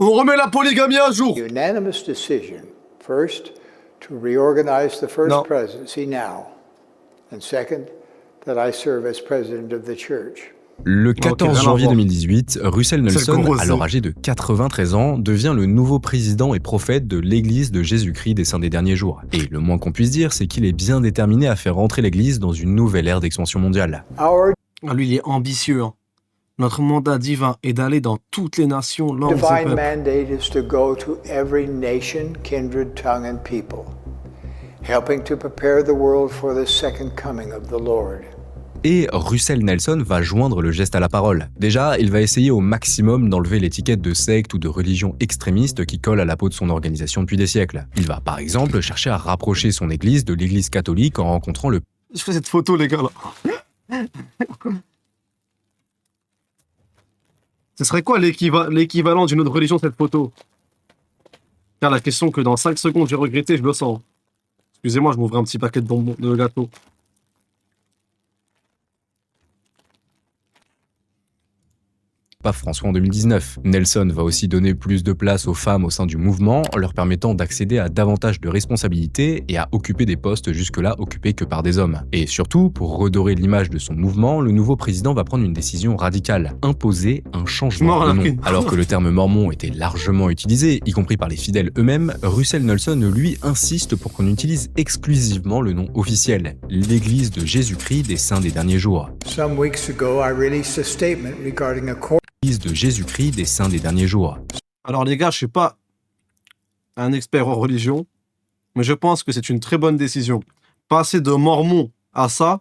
On remet la polygamie à jour. unanimous decision, first, to reorganize the first No. presidency now, and second, that I serve as president of the church. Le 14 rien à janvier voir. 2018, Russell C'est le Nelson, gros alors zoo. âgé de 93 ans, devient le nouveau président et prophète de l'Église de Jésus-Christ des Saints des Derniers Jours. Et le moins qu'on puisse dire, c'est qu'il est bien déterminé à faire rentrer l'Église dans une nouvelle ère d'expansion mondiale. Our Lui, il est ambitieux. Notre mandat divin est d'aller dans toutes les nations, langues et divine peuples. mandate is to go to every nation, kindred, tongue, and people, helping to prepare the world for the second coming of the Lord. Et Russell Nelson va joindre le geste à la parole. Déjà, il va essayer au maximum d'enlever l'étiquette de secte ou de religion extrémiste qui colle à la peau de son organisation depuis des siècles. Il va par exemple chercher à rapprocher son église de l'église catholique en rencontrant le Je fais cette photo, les gars, là. Ce serait quoi l'équivalent d'une autre religion, cette photo? Car la question que dans 5 secondes j'ai regretté, je le sens. Excusez-moi, je m'ouvre un petit paquet de bonbons, de gâteaux. pape François en 2019. Nelson va aussi donner plus de place aux femmes au sein du mouvement, en leur permettant d'accéder à davantage de responsabilités et à occuper des postes jusque-là occupés que par des hommes. Et surtout, pour redorer l'image de son mouvement, le nouveau président va prendre une décision radicale, imposer un changement de nom. Alors que le terme mormon était largement utilisé, y compris par les fidèles eux-mêmes, Russell Nelson, lui, insiste pour qu'on utilise exclusivement le nom officiel, l'Église de Jésus-Christ des Saints des Derniers Jours. Some weeks ago, I released a statement regarding a court L'Église de Jésus-Christ des Saints des Derniers Jours. Alors les gars, je suis pas un expert en religion, mais je pense que c'est une très bonne décision. Passer de mormon à ça,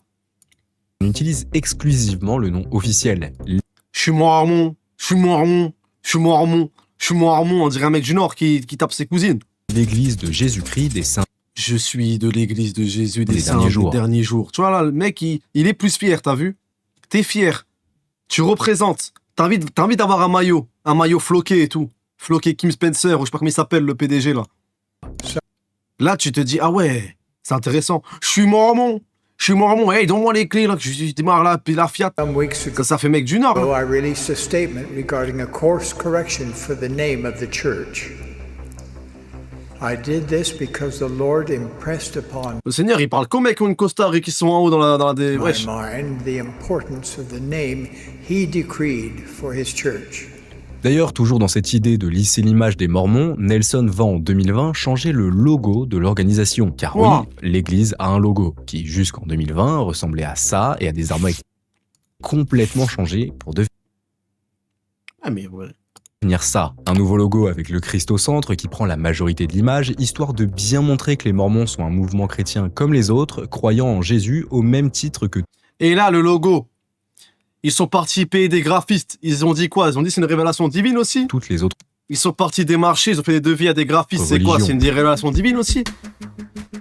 On utilise exclusivement le nom officiel. je suis mormon, je suis mormon, je suis mormon, je suis mormon, on dirait un mec du Nord qui tape ses cousines. L'Église de Jésus-Christ des Saints Je suis de l'église de Jésus des Des saints derniers des jours. derniers jours. Tu vois là, le mec, il est plus fier, t'as vu? T'es fier. Tu représentes. T'as envie d'avoir un maillot floqué et tout. Floqué Kim Spencer, ou je sais pas comment il s'appelle, le PDG là. Là, tu te dis, ah ouais, c'est intéressant. Je suis mormon, hey, donne-moi les clés là, que je démarre là, puis la Fiat. some weeks ago. Ça fait mec du Nord. I released a statement regarding a course correction for the name of the church. I did this because the Lord impressed upon Le Seigneur, il parle comme avec une costard qui sont en haut dans la des... my Wesh. mind the importance of the name he decreed for his church. D'ailleurs, toujours dans cette idée de lisser l'image des Mormons, Nelson va en 2020 changer le logo de l'organisation. Car oui, Wow. l'église a un logo qui, jusqu'en 2020, ressemblait à ça et a désormais été complètement changé pour Ah mais ouais. devenir ça. Un nouveau logo avec le Christ au centre qui prend la majorité de l'image, histoire de bien montrer que les Mormons sont un mouvement chrétien comme les autres, croyant en Jésus au même titre que Et là, le logo. Ils sont partis payer des graphistes. Ils ont dit quoi? Ils ont dit c'est une révélation divine aussi? toutes les autres Ils sont partis des marchés, ils ont fait des devis à des graphistes. C'est quoi? Religion. C'est une révélation divine aussi?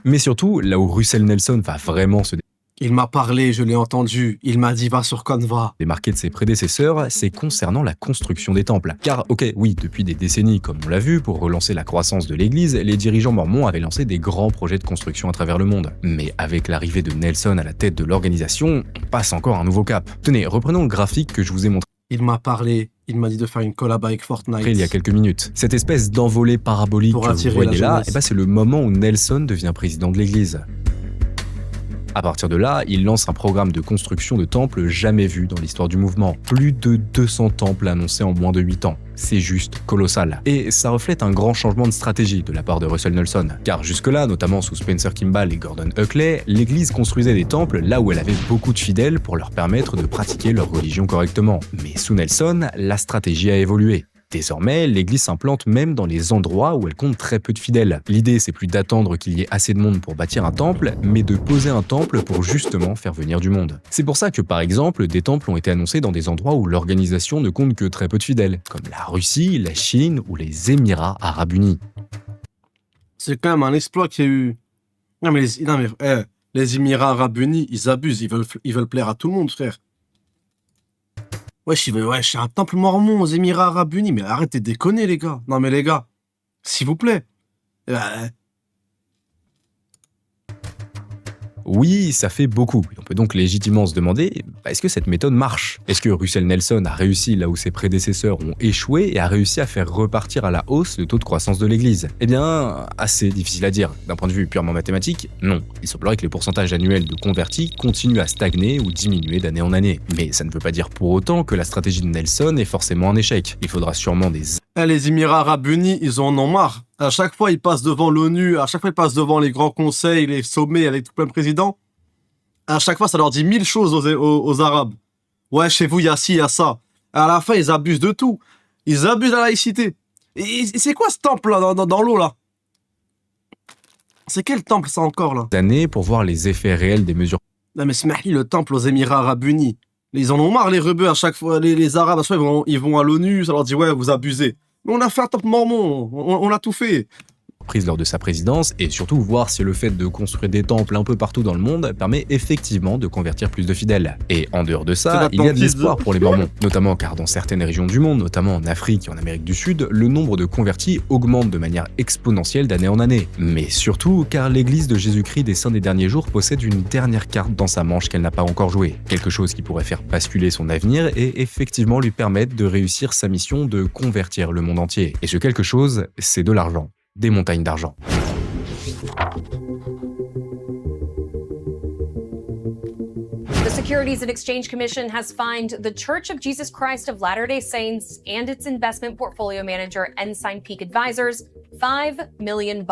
Mais surtout, là où Russell Nelson va vraiment se Il m'a parlé, je l'ai entendu. Il m'a dit va sur Canva. démarquer de ses prédécesseurs, c'est concernant la construction des temples. Car, ok, oui, depuis des décennies, comme on l'a vu, pour relancer la croissance de l'église, les dirigeants mormons avaient lancé des grands projets de construction à travers le monde. Mais avec l'arrivée de Nelson à la tête de l'organisation, on passe encore un nouveau cap. Tenez, reprenons le graphique que je vous ai montré Il m'a parlé. Il m'a dit de faire une collab avec Fortnite. il y a quelques minutes. Cette espèce d'envolée parabolique Pour que vous attirer voyez la là, jeunesse. eh ben, c'est le moment où Nelson devient président de l'église. À partir de là, il lance un programme de construction de temples jamais vu dans l'histoire du mouvement. Plus de 200 temples annoncés en moins de 8 ans. C'est juste colossal. Et ça reflète un grand changement de stratégie de la part de Russell Nelson. Car jusque-là, notamment sous Spencer Kimball et Gordon Huckley, l'église construisait des temples là où elle avait beaucoup de fidèles pour leur permettre de pratiquer leur religion correctement. Mais sous Nelson, la stratégie a évolué. Désormais, l'église s'implante même dans les endroits où elle compte très peu de fidèles. L'idée, c'est plus d'attendre qu'il y ait assez de monde pour bâtir un temple, mais de poser un temple pour justement faire venir du monde. C'est pour ça que, par exemple, des temples ont été annoncés dans des endroits où l'organisation ne compte que très peu de fidèles, comme la Russie, la Chine ou les Émirats Arabes Unis. C'est quand même un exploit qu'il y a eu. Les Émirats Arabes Unis, ils abusent. Ils veulent plaire à tout le monde, frère. Wesh, wesh, un temple mormon aux Émirats Arabes Unis. Mais arrêtez de déconner, les gars. Non, mais les gars, s'il vous plaît. Oui, ça fait beaucoup. On peut donc légitimement se demander, est-ce que cette méthode marche? Est-ce que Russell Nelson a réussi là où ses prédécesseurs ont échoué et a réussi à faire repartir à la hausse le taux de croissance de l'église? Eh bien, assez difficile à dire. D'un point de vue purement mathématique, non. Il semblerait que les pourcentages annuels de convertis continuent à stagner ou diminuer d'année en année. Mais ça ne veut pas dire pour autant que la stratégie de Nelson est forcément un échec. Il faudra sûrement des Les Émirats Arabes Unis, ils en ont marre. À chaque fois, ils passent devant l'ONU, à chaque fois, ils passent devant les grands conseils, les sommets avec tout plein de présidents. À chaque fois, ça leur dit 1000 choses aux Arabes. Ouais, chez vous, il y a ci, il y a ça. À la fin, ils abusent de tout. Ils abusent de la laïcité. Et c'est quoi ce temple-là, dans l'eau, là? C'est quel temple, ça, encore, là? années pour voir les effets réels des mesures Non, mais Smahi, le temple aux Émirats Arabes Unis. Ils en ont marre, les rebeux, à chaque fois. Les Arabes, à chaque fois, ils vont à l'ONU, ça leur dit, ouais, vous abusez. Mais on a fait un temple mormon, on a tout fait. prises lors de sa présidence et surtout voir si le fait de construire des temples un peu partout dans le monde permet effectivement de convertir plus de fidèles. Et en dehors de ça, il y a de l'espoir pour les Mormons, notamment car dans certaines régions du monde, notamment en Afrique et en Amérique du Sud, le nombre de convertis augmente de manière exponentielle d'année en année. Mais surtout car l'église de Jésus-Christ des Saints des Derniers Jours possède une dernière carte dans sa manche qu'elle n'a pas encore jouée, quelque chose qui pourrait faire basculer son avenir et effectivement lui permettre de réussir sa mission de convertir le monde entier. Et ce quelque chose, c'est de l'argent. Des montagnes d'argent. The Securities and Exchange Commission has fined the Church of Jesus Christ of Latter-day Saints and its investment portfolio manager Ensign Peak Advisors $5 million.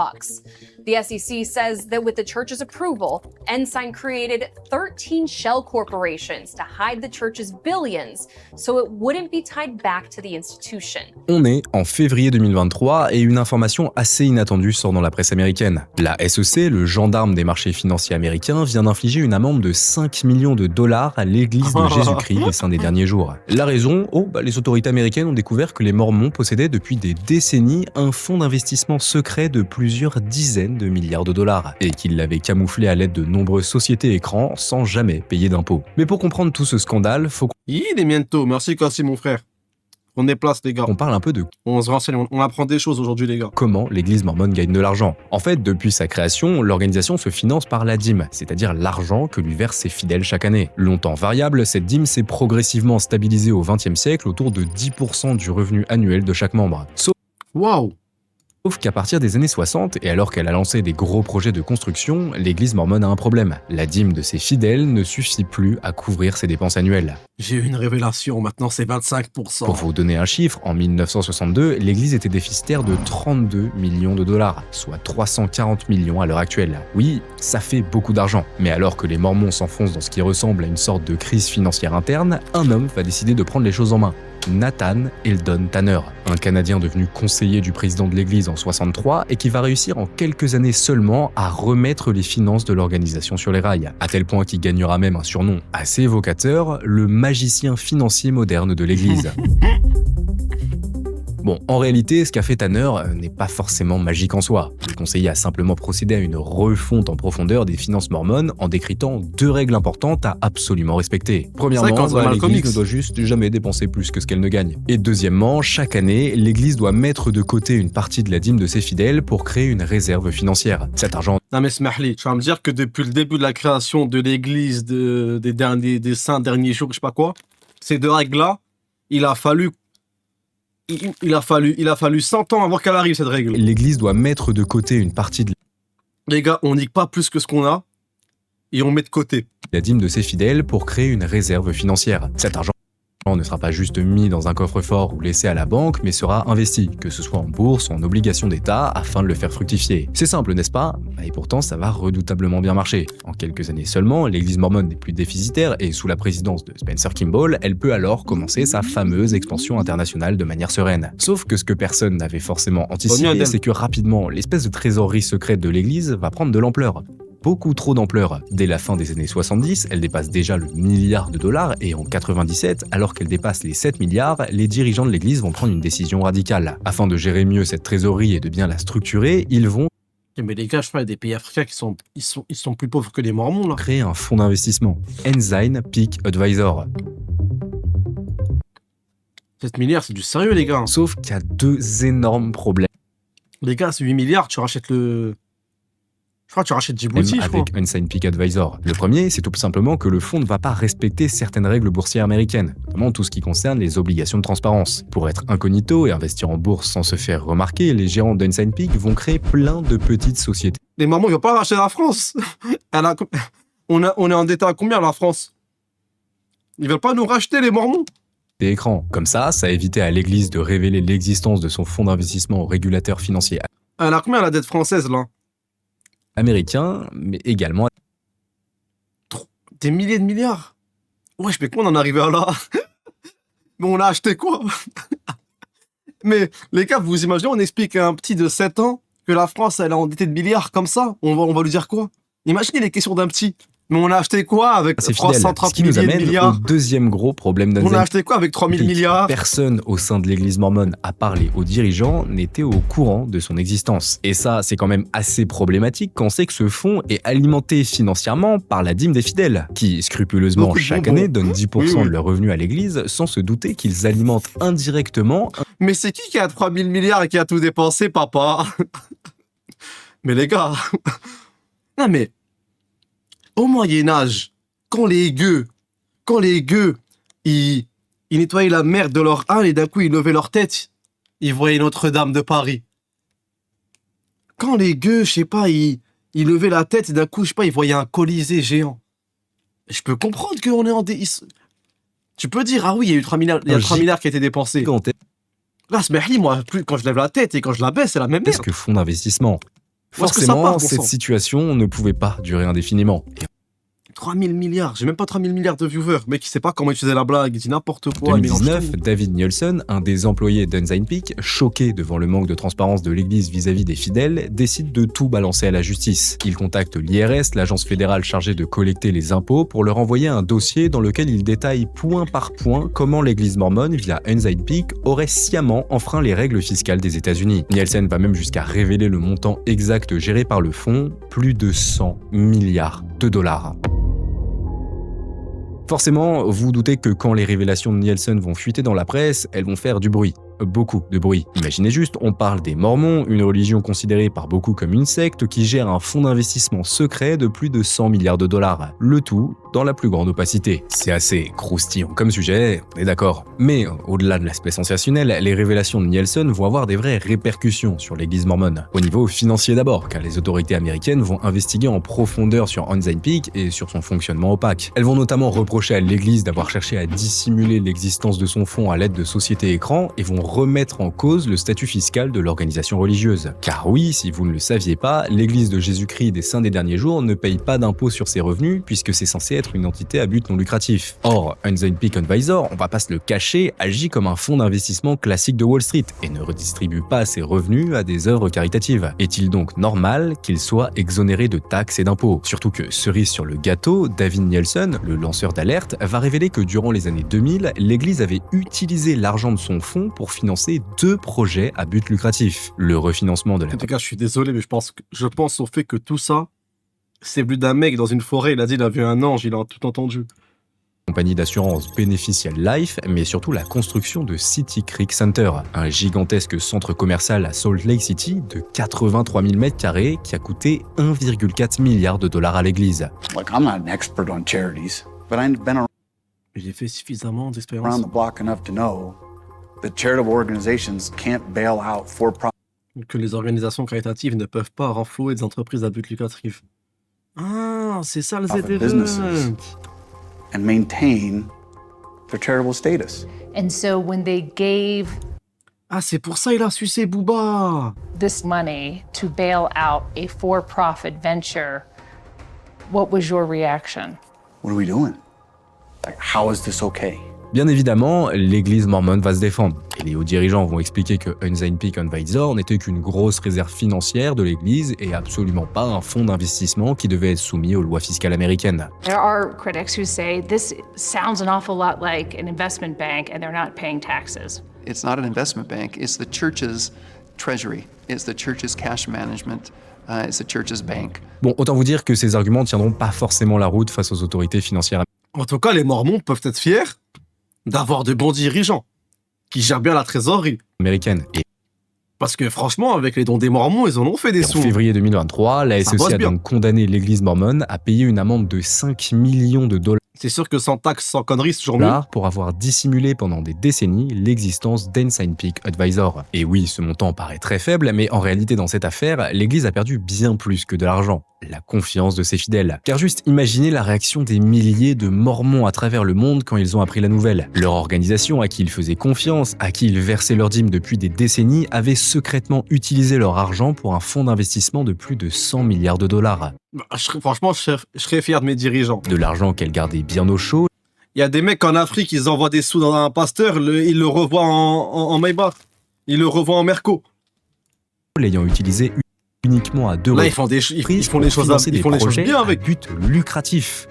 The SEC says that with the church's approval, Ensign created 13 shell corporations to hide the church's billions so it wouldn't be tied back to the institution. On est en février 2023 et une information assez inattendue sort dans la presse américaine. La SEC, le gendarme des marchés financiers américains, vient d'infliger une amende de 5 millions de dollars à l'église de Jésus-Christ des Saints des Derniers Jours. La raison? Les autorités américaines ont découvert que les Mormons possédaient depuis des décennies un fonds d'investissement secret de plusieurs dizaines de milliards de dollars et qu'ils l'avaient camouflé à l'aide de nombreuses sociétés écrans sans jamais payer d'impôts. Mais pour comprendre tout ce scandale, faut Il est bientôt. Merci, Cassie, mon frère. On est place, les gars. qu'on parle un peu de On se renseigne, on apprend des choses aujourd'hui, les gars. comment l'église mormone gagne de l'argent. En fait, depuis sa création, l'organisation se finance par la dîme, c'est-à-dire l'argent que lui versent ses fidèles chaque année. Longtemps variable, cette dîme s'est progressivement stabilisée au XXe siècle autour de 10% du revenu annuel de chaque membre. Sauf Waouh. Sauf qu'à partir des années 60, et alors qu'elle a lancé des gros projets de construction, l'église mormone a un problème. La dîme de ses fidèles ne suffit plus à couvrir ses dépenses annuelles. J'ai eu une révélation, maintenant c'est 25%. Pour vous donner un chiffre, en 1962, l'église était déficitaire de 32 millions de dollars, soit 340 millions à l'heure actuelle. Oui, ça fait beaucoup d'argent. Mais alors que les Mormons s'enfoncent dans ce qui ressemble à une sorte de crise financière interne, un homme va décider de prendre les choses en main. Nathan Eldon Tanner, un Canadien devenu conseiller du président de l'église en 63 et qui va réussir en quelques années seulement à remettre les finances de l'organisation sur les rails, à tel point qu'il gagnera même un surnom assez évocateur, le magicien financier moderne de l'église. Bon, en réalité, ce qu'a fait Tanner n'est pas forcément magique en soi. Le conseiller a simplement procédé à une refonte en profondeur des finances mormones en décritant 2 règles importantes à absolument respecter. Premièrement, l'église ne doit juste jamais dépenser plus que ce qu'elle ne gagne. Et deuxièmement, chaque année, l'église doit mettre de côté une partie de la dîme de ses fidèles pour créer une réserve financière. Cet argent... Non mais Smahli, tu vas me dire que depuis le début de la création de l'église des 5 derniers jours, je sais pas quoi, ces 2 règles-là, il a fallu 100 ans avant qu'elle arrive, cette règle. L'église doit mettre de côté une partie de Les gars, on nique pas plus que ce qu'on a, et on met de côté la dîme de ses fidèles pour créer une réserve financière. Cet argent ne sera pas juste mis dans un coffre-fort ou laissé à la banque, mais sera investi, que ce soit en bourse ou en obligations d'État, afin de le faire fructifier. C'est simple, n'est-ce pas? Et pourtant, ça va redoutablement bien marcher. En quelques années seulement, l'église mormone n'est plus déficitaire, et sous la présidence de Spencer Kimball, elle peut alors commencer sa fameuse expansion internationale de manière sereine. Sauf que ce que personne n'avait forcément anticipé, c'est que rapidement, l'espèce de trésorerie secrète de l'église va prendre de l'ampleur. Beaucoup trop d'ampleur. Dès la fin des années 70, elle dépasse déjà le milliard de dollars et en 97, alors qu'elle dépasse les 7 milliards, les dirigeants de l'église vont prendre une décision radicale. Afin de gérer mieux cette trésorerie et de bien la structurer, ils vont Mais les gars, je sais pas, il y a des pays africains qui sont plus pauvres que les Mormons, là. créer un fonds d'investissement. Ensign Peak Advisor. 7 milliards, c'est du sérieux, les gars. Sauf qu'il y a 2 énormes problèmes Les gars, c'est 8 milliards, tu rachètes le... Je crois que tu rachètes Djibouti, je crois. avec Ensign Peak Advisor. Le premier, c'est tout simplement que le fonds ne va pas respecter certaines règles boursières américaines, notamment tout ce qui concerne les obligations de transparence. Pour être incognito et investir en bourse sans se faire remarquer, les gérants d'Ensign Peak vont créer plein de petites sociétés. Les Mormons, ils vont pas racheter la France. On est endetté à combien, la France? Ils veulent pas nous racheter, les Mormons? Des écrans. Comme ça a évité à l'église de révéler l'existence de son fonds d'investissement au régulateur financier Elle a combien, la dette française, là? américain, mais également Des milliers de milliards. Ouais, mais comment on en est arrivé à là? Mais on a acheté quoi? Mais les gars, vous imaginez, on explique à un petit de 7 ans que la France, elle est endettée de milliards comme ça. On va lui dire quoi? Imaginez les questions d'un petit. Mais on a acheté quoi avec c'est fidèle. 330 Ce qui nous milliers de amène milliards? au deuxième gros problème On d'Ensign a acheté quoi avec 3000 milliards? Personne au sein de l'église mormone, à part les hauts dirigeants, n'était au courant de son existence. Et ça, c'est quand même assez problématique quand on sait que ce fonds est alimenté financièrement par la dîme des fidèles, qui scrupuleusement Beaucoup de chaque bonbons. année donnent 10% Oui, oui. de leurs revenus à l'église sans se douter qu'ils alimentent indirectement Mais c'est qui a 3000 milliards et qui a tout dépensé, papa? Mais les gars, non mais, au Moyen-Âge, quand les gueux, ils nettoyaient la merde de leur âne et d'un coup ils levaient leur tête, ils voyaient Notre-Dame de Paris. Quand les gueux, je sais pas, ils levaient la tête et d'un coup, je sais pas, ils voyaient un Colisée géant. Je peux comprendre qu'on est en... Tu peux dire, ah oui, il y a eu 3 milliards, il y a 3 milliards qui a été dépensés. gigantesque Là, Smehli, moi, quand je lève la tête et quand je la baisse, c'est la même merde. fonds d'investissement. Parce que ça Forcément, part, bon cette sang. situation ne pouvait pas durer indéfiniment. Et 3000 milliards, j'ai même pas 3000 milliards de viewers. Mec, il sait pas comment utiliser la blague, il dit n'importe En quoi. il mélange 2019, tout. David Nielsen, un des employés d'Ensign Peak, choqué devant le manque de transparence de l'église vis-à-vis des fidèles, décide de tout balancer à la justice. Il contacte l'IRS, l'agence fédérale chargée de collecter les impôts, pour leur envoyer un dossier dans lequel il détaille point par point comment l'église mormone, via Ensign Peak, aurait sciemment enfreint les règles fiscales des États-Unis. Nielsen va même jusqu'à révéler le montant exact géré par le fonds, plus de 100 milliards de dollars. Forcément, vous doutez que quand les révélations de Nielsen vont fuiter dans la presse, elles vont faire du bruit. beaucoup de bruit. Imaginez juste, on parle des Mormons, une religion considérée par beaucoup comme une secte qui gère un fonds d'investissement secret de plus de 100 milliards de dollars. Le tout dans la plus grande opacité. C'est assez croustillant comme sujet, on est d'accord. Mais au-delà de l'aspect sensationnel, les révélations de Nielsen vont avoir des vraies répercussions sur l'église mormone. Au niveau financier d'abord, car les autorités américaines vont investiguer en profondeur sur Ensign Peak et sur son fonctionnement opaque. Elles vont notamment reprocher à l'église d'avoir cherché à dissimuler l'existence de son fonds à l'aide de sociétés écrans et vont remettre en cause le statut fiscal de l'organisation religieuse. Car oui, si vous ne le saviez pas, l'église de Jésus-Christ des Saints des Derniers Jours ne paye pas d'impôt sur ses revenus puisque c'est censé être une entité à but non lucratif. Or, Ensign Peak Advisor, on va pas se le cacher, agit comme un fonds d'investissement classique de Wall Street et ne redistribue pas ses revenus à des œuvres caritatives. Est-il donc normal qu'il soit exonéré de taxes et d'impôts? Surtout que, cerise sur le gâteau, David Nielsen, le lanceur d'alerte, va révéler que durant les années 2000, l'église avait utilisé l'argent de son fonds pour financer 2 projets à but lucratif. Le refinancement de la Les gars, je suis désolé, mais je pense au fait que tout ça, c'est venu d'un mec dans une forêt, il a dit il a vu un ange, il a tout entendu. compagnie d'assurance Beneficial Life, mais surtout la construction de City Creek Center, un gigantesque centre commercial à Salt Lake City de 83 000 m² qui a coûté 1,4 milliard de dollars à l'église. Look, I'm not an expert on charities, but I've been J'ai fait suffisamment d'expérience. around the block enough to know that charitable organizations can't bail out for-profit Que les organisations caritatives ne peuvent pas renflouer des entreprises à but lucratif. Ah, c'est ça le businesses ZTE. and maintain their charitable status. And so when they gave Ah, c'est pour ça il a sucé Booba. this money to bail out a for-profit venture, what was your reaction? What are we doing? Like, how is this okay? Bien évidemment, l'église mormone va se défendre, et les hauts dirigeants vont expliquer que Ensign Peak Advisor n'était qu'une grosse réserve financière de l'église et absolument pas un fonds d'investissement qui devait être soumis aux lois fiscales américaines. There are critics who say this sounds an awful lot like an investment bank and they're not paying taxes. It's not an investment bank, it's the church's treasury, it's the church's cash management, it's the church's bank. Bon, autant vous dire que ces arguments tiendront pas forcément la route face aux autorités financières En tout cas, les Mormons peuvent être fiers d'avoir de bons dirigeants qui gèrent bien la trésorerie. américaines. Et Parce que franchement, avec les dons des Mormons, ils en ont fait des en sous. février 2023, la Ça SEC bosse a bien. donc condamné l'église mormone à payer une amende de 5 millions de dollars C'est sûr que sans taxes, sans conneries, c'est toujours mieux. pour avoir dissimulé pendant des décennies l'existence d'Ensign Peak Advisor. Et oui, ce montant paraît très faible, mais en réalité dans cette affaire, l'église a perdu bien plus que de l'argent. La confiance de ses fidèles. Car juste imaginez la réaction des milliers de mormons à travers le monde quand ils ont appris la nouvelle. Leur organisation, à qui ils faisaient confiance, à qui ils versaient leurs dîmes depuis des décennies, avait secrètement utilisé leur argent pour un fonds d'investissement de plus de 100 milliards de dollars. Bah, franchement, je serais fier de mes dirigeants. De l'argent qu'elle gardait bien au chaud, Il y a des mecs en Afrique, ils envoient des sous dans un pasteur, ils le revoient en Maybach. Ils le revoient en Merco. l'ayant utilisé uniquement à 2 Là, ils font les choses bien avec. but lucratif.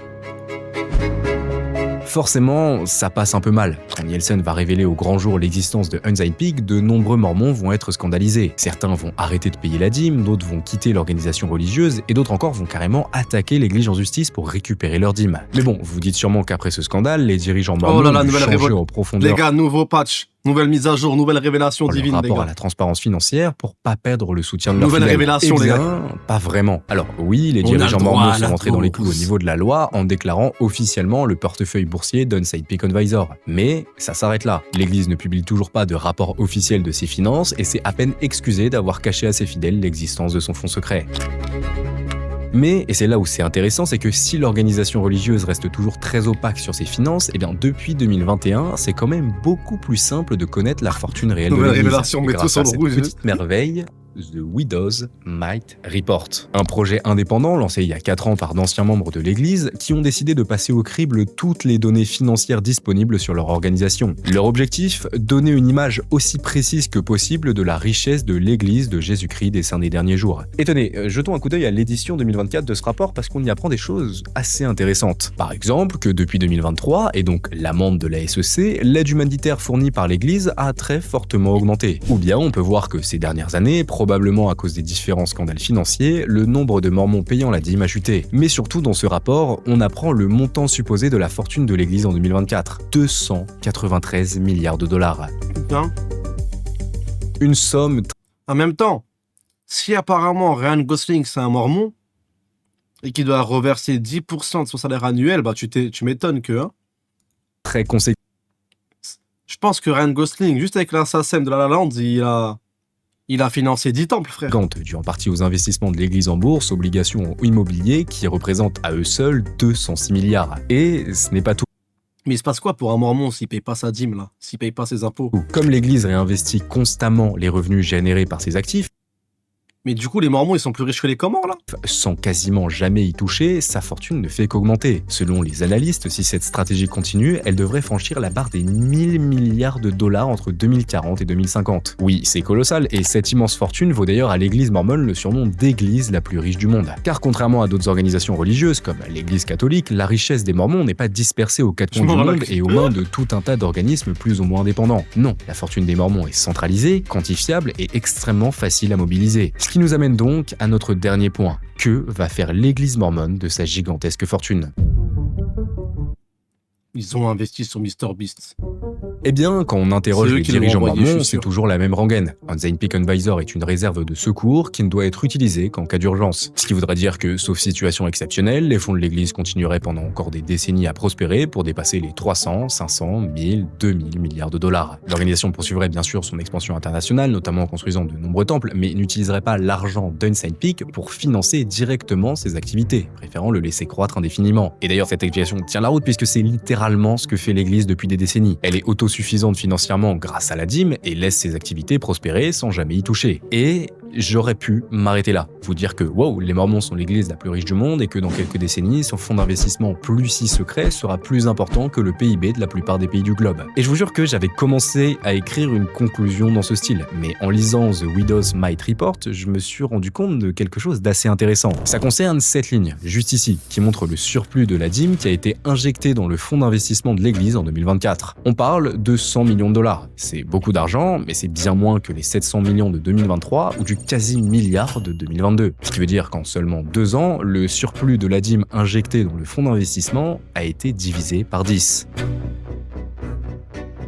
Forcément, ça passe un peu mal. Quand Nielsen va révéler au grand jour l'existence de Ensign Peak, de nombreux mormons vont être scandalisés. Certains vont arrêter de payer la dîme, d'autres vont quitter l'organisation religieuse, et d'autres encore vont carrément attaquer l'église en justice pour récupérer leur dîme. Mais bon, vous dites sûrement qu'après ce scandale, les dirigeants mormons Oh là là, vont nouvelle changer révolte. en profondeur Les gars, nouveau patch, nouvelle mise à jour, nouvelle révélation leur divine, les rapport à gars. la transparence financière pour pas perdre le soutien de leurs Nouvelle fidèles. révélation, Eh les bien, pas vraiment. Alors oui, les On a le dirigeants droit mormons à sont la rentrés dans les clous au bourse. niveau de la loi en déclarant officiellement le portefeuille boursier d'Ensign Peak Advisor. Mais ça s'arrête là. L'église ne publie toujours pas de rapport officiel de ses finances et s'est à peine excusée d'avoir caché à ses fidèles l'existence de son fonds secret. Mais, et c'est là où c'est intéressant, c'est que si l'organisation religieuse reste toujours très opaque sur ses finances, eh bien depuis 2021, c'est quand même beaucoup plus simple de connaître la fortune réelle Nouvelle de l'église. révélation, Et mais tout grâce sur à le cette rouge. petite merveille, The Widows Might Report. Un projet indépendant lancé il y a 4 ans par d'anciens membres de l'église qui ont décidé de passer au crible toutes les données financières disponibles sur leur organisation. Leur objectif, donner une image aussi précise que possible de la richesse de l'église de Jésus-Christ des Saints des Derniers Jours. Et tenez, jetons un coup d'œil à l'édition 2024 de ce rapport parce qu'on y apprend des choses assez intéressantes. Par exemple, que depuis 2023, et donc l'amende de la SEC, l'aide humanitaire fournie par l'église a très fortement augmenté. Ou bien on peut voir que ces dernières années, probablement à cause des différents scandales financiers, le nombre de mormons payant la dîme a chuté. Mais surtout dans ce rapport, on apprend le montant supposé de la fortune de l'église en 2024. 293 milliards de dollars. Hein une somme En même temps, si apparemment Ryan Gosling c'est un mormon et qu'il doit reverser 10% de son salaire annuel, bah tu m'étonnes que... Hein. très conséquente Je pense que Ryan Gosling, juste avec l'assassin de La La Land, il a financé 10 temples, frère. due en partie aux investissements de l'Église en bourse, obligations immobiliers qui représentent à eux seuls 206 milliards. Et ce n'est pas tout. Mais il se passe quoi pour un mormon s'il paye pas sa dîme, là? S'il paye pas ses impôts? Comme l'Église réinvestit constamment les revenus générés par ses actifs, Mais du coup, les mormons, ils sont plus riches que les Comores, là? sans quasiment jamais y toucher, sa fortune ne fait qu'augmenter. Selon les analystes, si cette stratégie continue, elle devrait franchir la barre des 1000 milliards de dollars entre 2040 et 2050. Oui, c'est colossal, et cette immense fortune vaut d'ailleurs à l'église mormone le surnom d'église la plus riche du monde. Car contrairement à d'autres organisations religieuses, comme l'église catholique, la richesse des mormons n'est pas dispersée aux quatre coins du monde et aux mains de tout un tas d'organismes plus ou moins indépendants. Non, la fortune des mormons est centralisée, quantifiable et extrêmement facile à mobiliser. Ce qui nous amène donc à notre dernier point. Que va faire l'église mormone de sa gigantesque fortune ? Ils ont investi sur MrBeast. Eh bien, quand on interroge C'est eux les qui l'ont dirigeants envoyé, je mormons, suis c'est sûr. toujours la même rengaine. Un Zane Peak Advisor est une réserve de secours qui ne doit être utilisée qu'en cas d'urgence. Ce qui voudrait dire que, sauf situation exceptionnelle, les fonds de l'église continueraient pendant encore des décennies à prospérer pour dépasser les 300, 500, 1000, 2000 milliards de dollars. L'organisation poursuivrait bien sûr son expansion internationale, notamment en construisant de nombreux temples, mais n'utiliserait pas l'argent d'Unsigned Peak pour financer directement ses activités, préférant le laisser croître indéfiniment. Et d'ailleurs, cette explication tient la route puisque c'est littéralement ce que fait l'église depuis des décennies. Elle est autosuffisante financièrement grâce à la dîme et laisse ses activités prospérer sans jamais y toucher. Et j'aurais pu m'arrêter là, vous dire que wow, les Mormons sont l'église la plus riche du monde et que dans quelques décennies, son fonds d'investissement plus si secret sera plus important que le PIB de la plupart des pays du globe. Et je vous jure que j'avais commencé à écrire une conclusion dans ce style, mais en lisant The Widow's Might Report, je me suis rendu compte de quelque chose d'assez intéressant. Ça concerne cette ligne, juste ici, qui montre le surplus de la dîme qui a été injecté dans le fonds d'investissement de l'église en 2024. On parle de 100 millions de dollars. C'est beaucoup d'argent, mais c'est bien moins que les 700 millions de 2023 ou du quasi-milliard de 2022. Ce qui veut dire qu'en seulement 2 ans, le surplus de la dîme injecté dans le fonds d'investissement a été divisé par 10.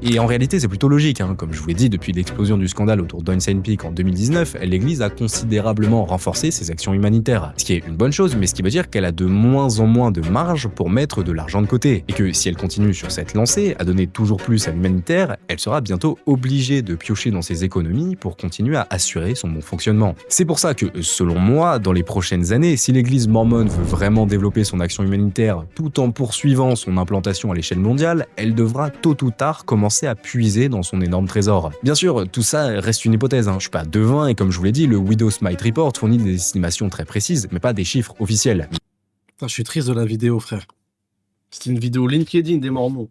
Et en réalité, c'est plutôt logique, hein. Comme je vous l'ai dit, depuis l'explosion du scandale autour d'Unsigned Peak en 2019, l'Église a considérablement renforcé ses actions humanitaires. Ce qui est une bonne chose, mais ce qui veut dire qu'elle a de moins en moins de marge pour mettre de l'argent de côté. Et que si elle continue sur cette lancée, à donner toujours plus à l'humanitaire, elle sera bientôt obligée de piocher dans ses économies pour continuer à assurer son bon fonctionnement. C'est pour ça que, selon moi, dans les prochaines années, si l'Église mormone veut vraiment développer son action humanitaire tout en poursuivant son implantation à l'échelle mondiale, elle devra tôt ou tard commencer à puiser dans son énorme trésor. Bien sûr, tout ça reste une hypothèse, hein. Je suis pas devin et comme je vous l'ai dit, le Widow's Might Report fournit des estimations très précises, mais pas des chiffres officiels. Putain, je suis triste de la vidéo, frère. C'était une vidéo LinkedIn des Mormons.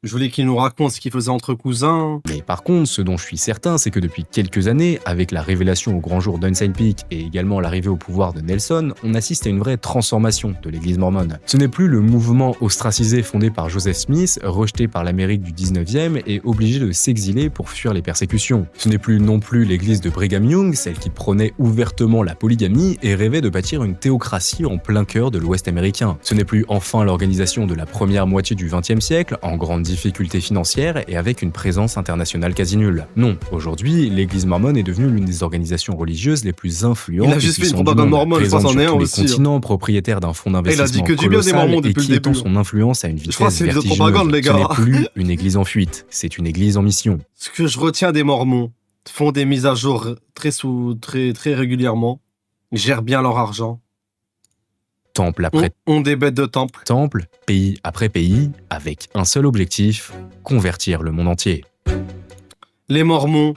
Je voulais qu'ils nous racontent ce qu'ils faisaient entre cousins. Mais par contre, ce dont je suis certain, c'est que depuis quelques années, avec la révélation au grand jour d'Unsigned Peak et également l'arrivée au pouvoir de Nelson, on assiste à une vraie transformation de l'église mormone. Ce n'est plus le mouvement ostracisé fondé par Joseph Smith, rejeté par l'Amérique du 19e et obligé de s'exiler pour fuir les persécutions. Ce n'est plus non plus l'église de Brigham Young, celle qui prônait ouvertement la polygamie et rêvait de bâtir une théocratie en plein cœur de l'Ouest américain. Ce n'est plus enfin l'organisation de la première moitié du XXe siècle, en grande difficultés financières et avec une présence internationale quasi nulle. Non, aujourd'hui, l'église mormone est devenue l'une des organisations religieuses les plus influentes. Il a juste fait une propagande mormone, je pense en est un aussi. Continent, propriétaire d'un fonds d'investissement il a dit que du bien des mormons depuis et qui le étend début. son influence à une vitesse Je crois que c'est une vertigineuse. propagande, les gars. Ce n'est plus une église en fuite, c'est une église en mission. Ce que je retiens des Mormons, font des mises à jour très régulièrement, gèrent bien leur argent, Temple après ont des bêtes de temple. temple, pays après pays, avec un seul objectif, convertir le monde entier. Les Mormons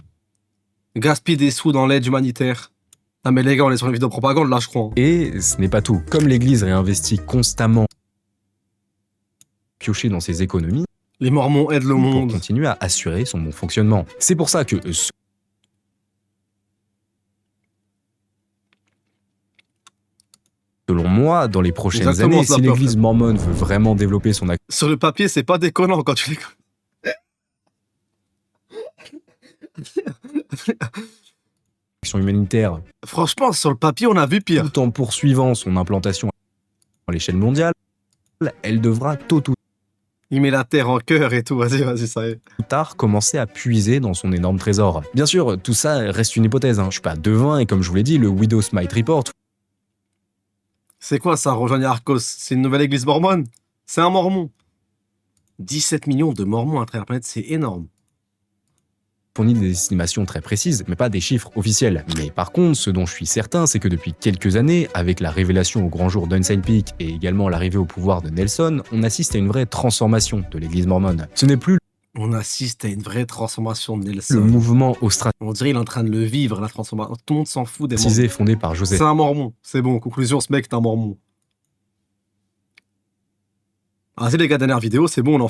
gaspillent des sous dans l'aide humanitaire. Ah mais les gars, on est sur une vidéo propagande là, je crois. Et ce n'est pas tout. Comme l'église réinvestit constamment piocher dans ses économies, Les Mormons aident le pour monde. continuer à assurer son bon fonctionnement. C'est pour ça que selon moi, dans les prochaines Exactement, années, ça, si peur, l'église frère. mormone veut vraiment développer son Sur le papier, c'est pas déconnant quand tu les... action humanitaire Franchement, sur le papier, on a vu pire. tout en poursuivant son implantation à l'échelle mondiale, elle devra tôt ou Il met la terre en cœur et tout. Vas-y, ça y est. plus tard commençait à puiser dans son énorme trésor. Bien sûr, tout ça reste une hypothèse, hein. Je suis pas devin et comme je vous l'ai dit, le Widow's Might Report C'est quoi ça, rejoignez Arcos? C'est une nouvelle église mormone? C'est un mormon. 17 millions de mormons à travers la planète, c'est énorme. fournit des estimations très précises, mais pas des chiffres officiels. Mais par contre, ce dont je suis certain, c'est que depuis quelques années, avec la révélation au grand jour d'Unsigned Peak et également l'arrivée au pouvoir de Nelson, on assiste à une vraie transformation de l'église mormone. Ce n'est plus On assiste à une vraie transformation de le Nelson. mouvement ostracisé On dirait qu'il est en train de le vivre, la transformation. Tout le monde s'en fout des mormons. fondé par Joseph C'est un mormon. C'est bon, conclusion, ce mec est un mormon. Ah, c'est les gars, dernière vidéo, c'est bon, on en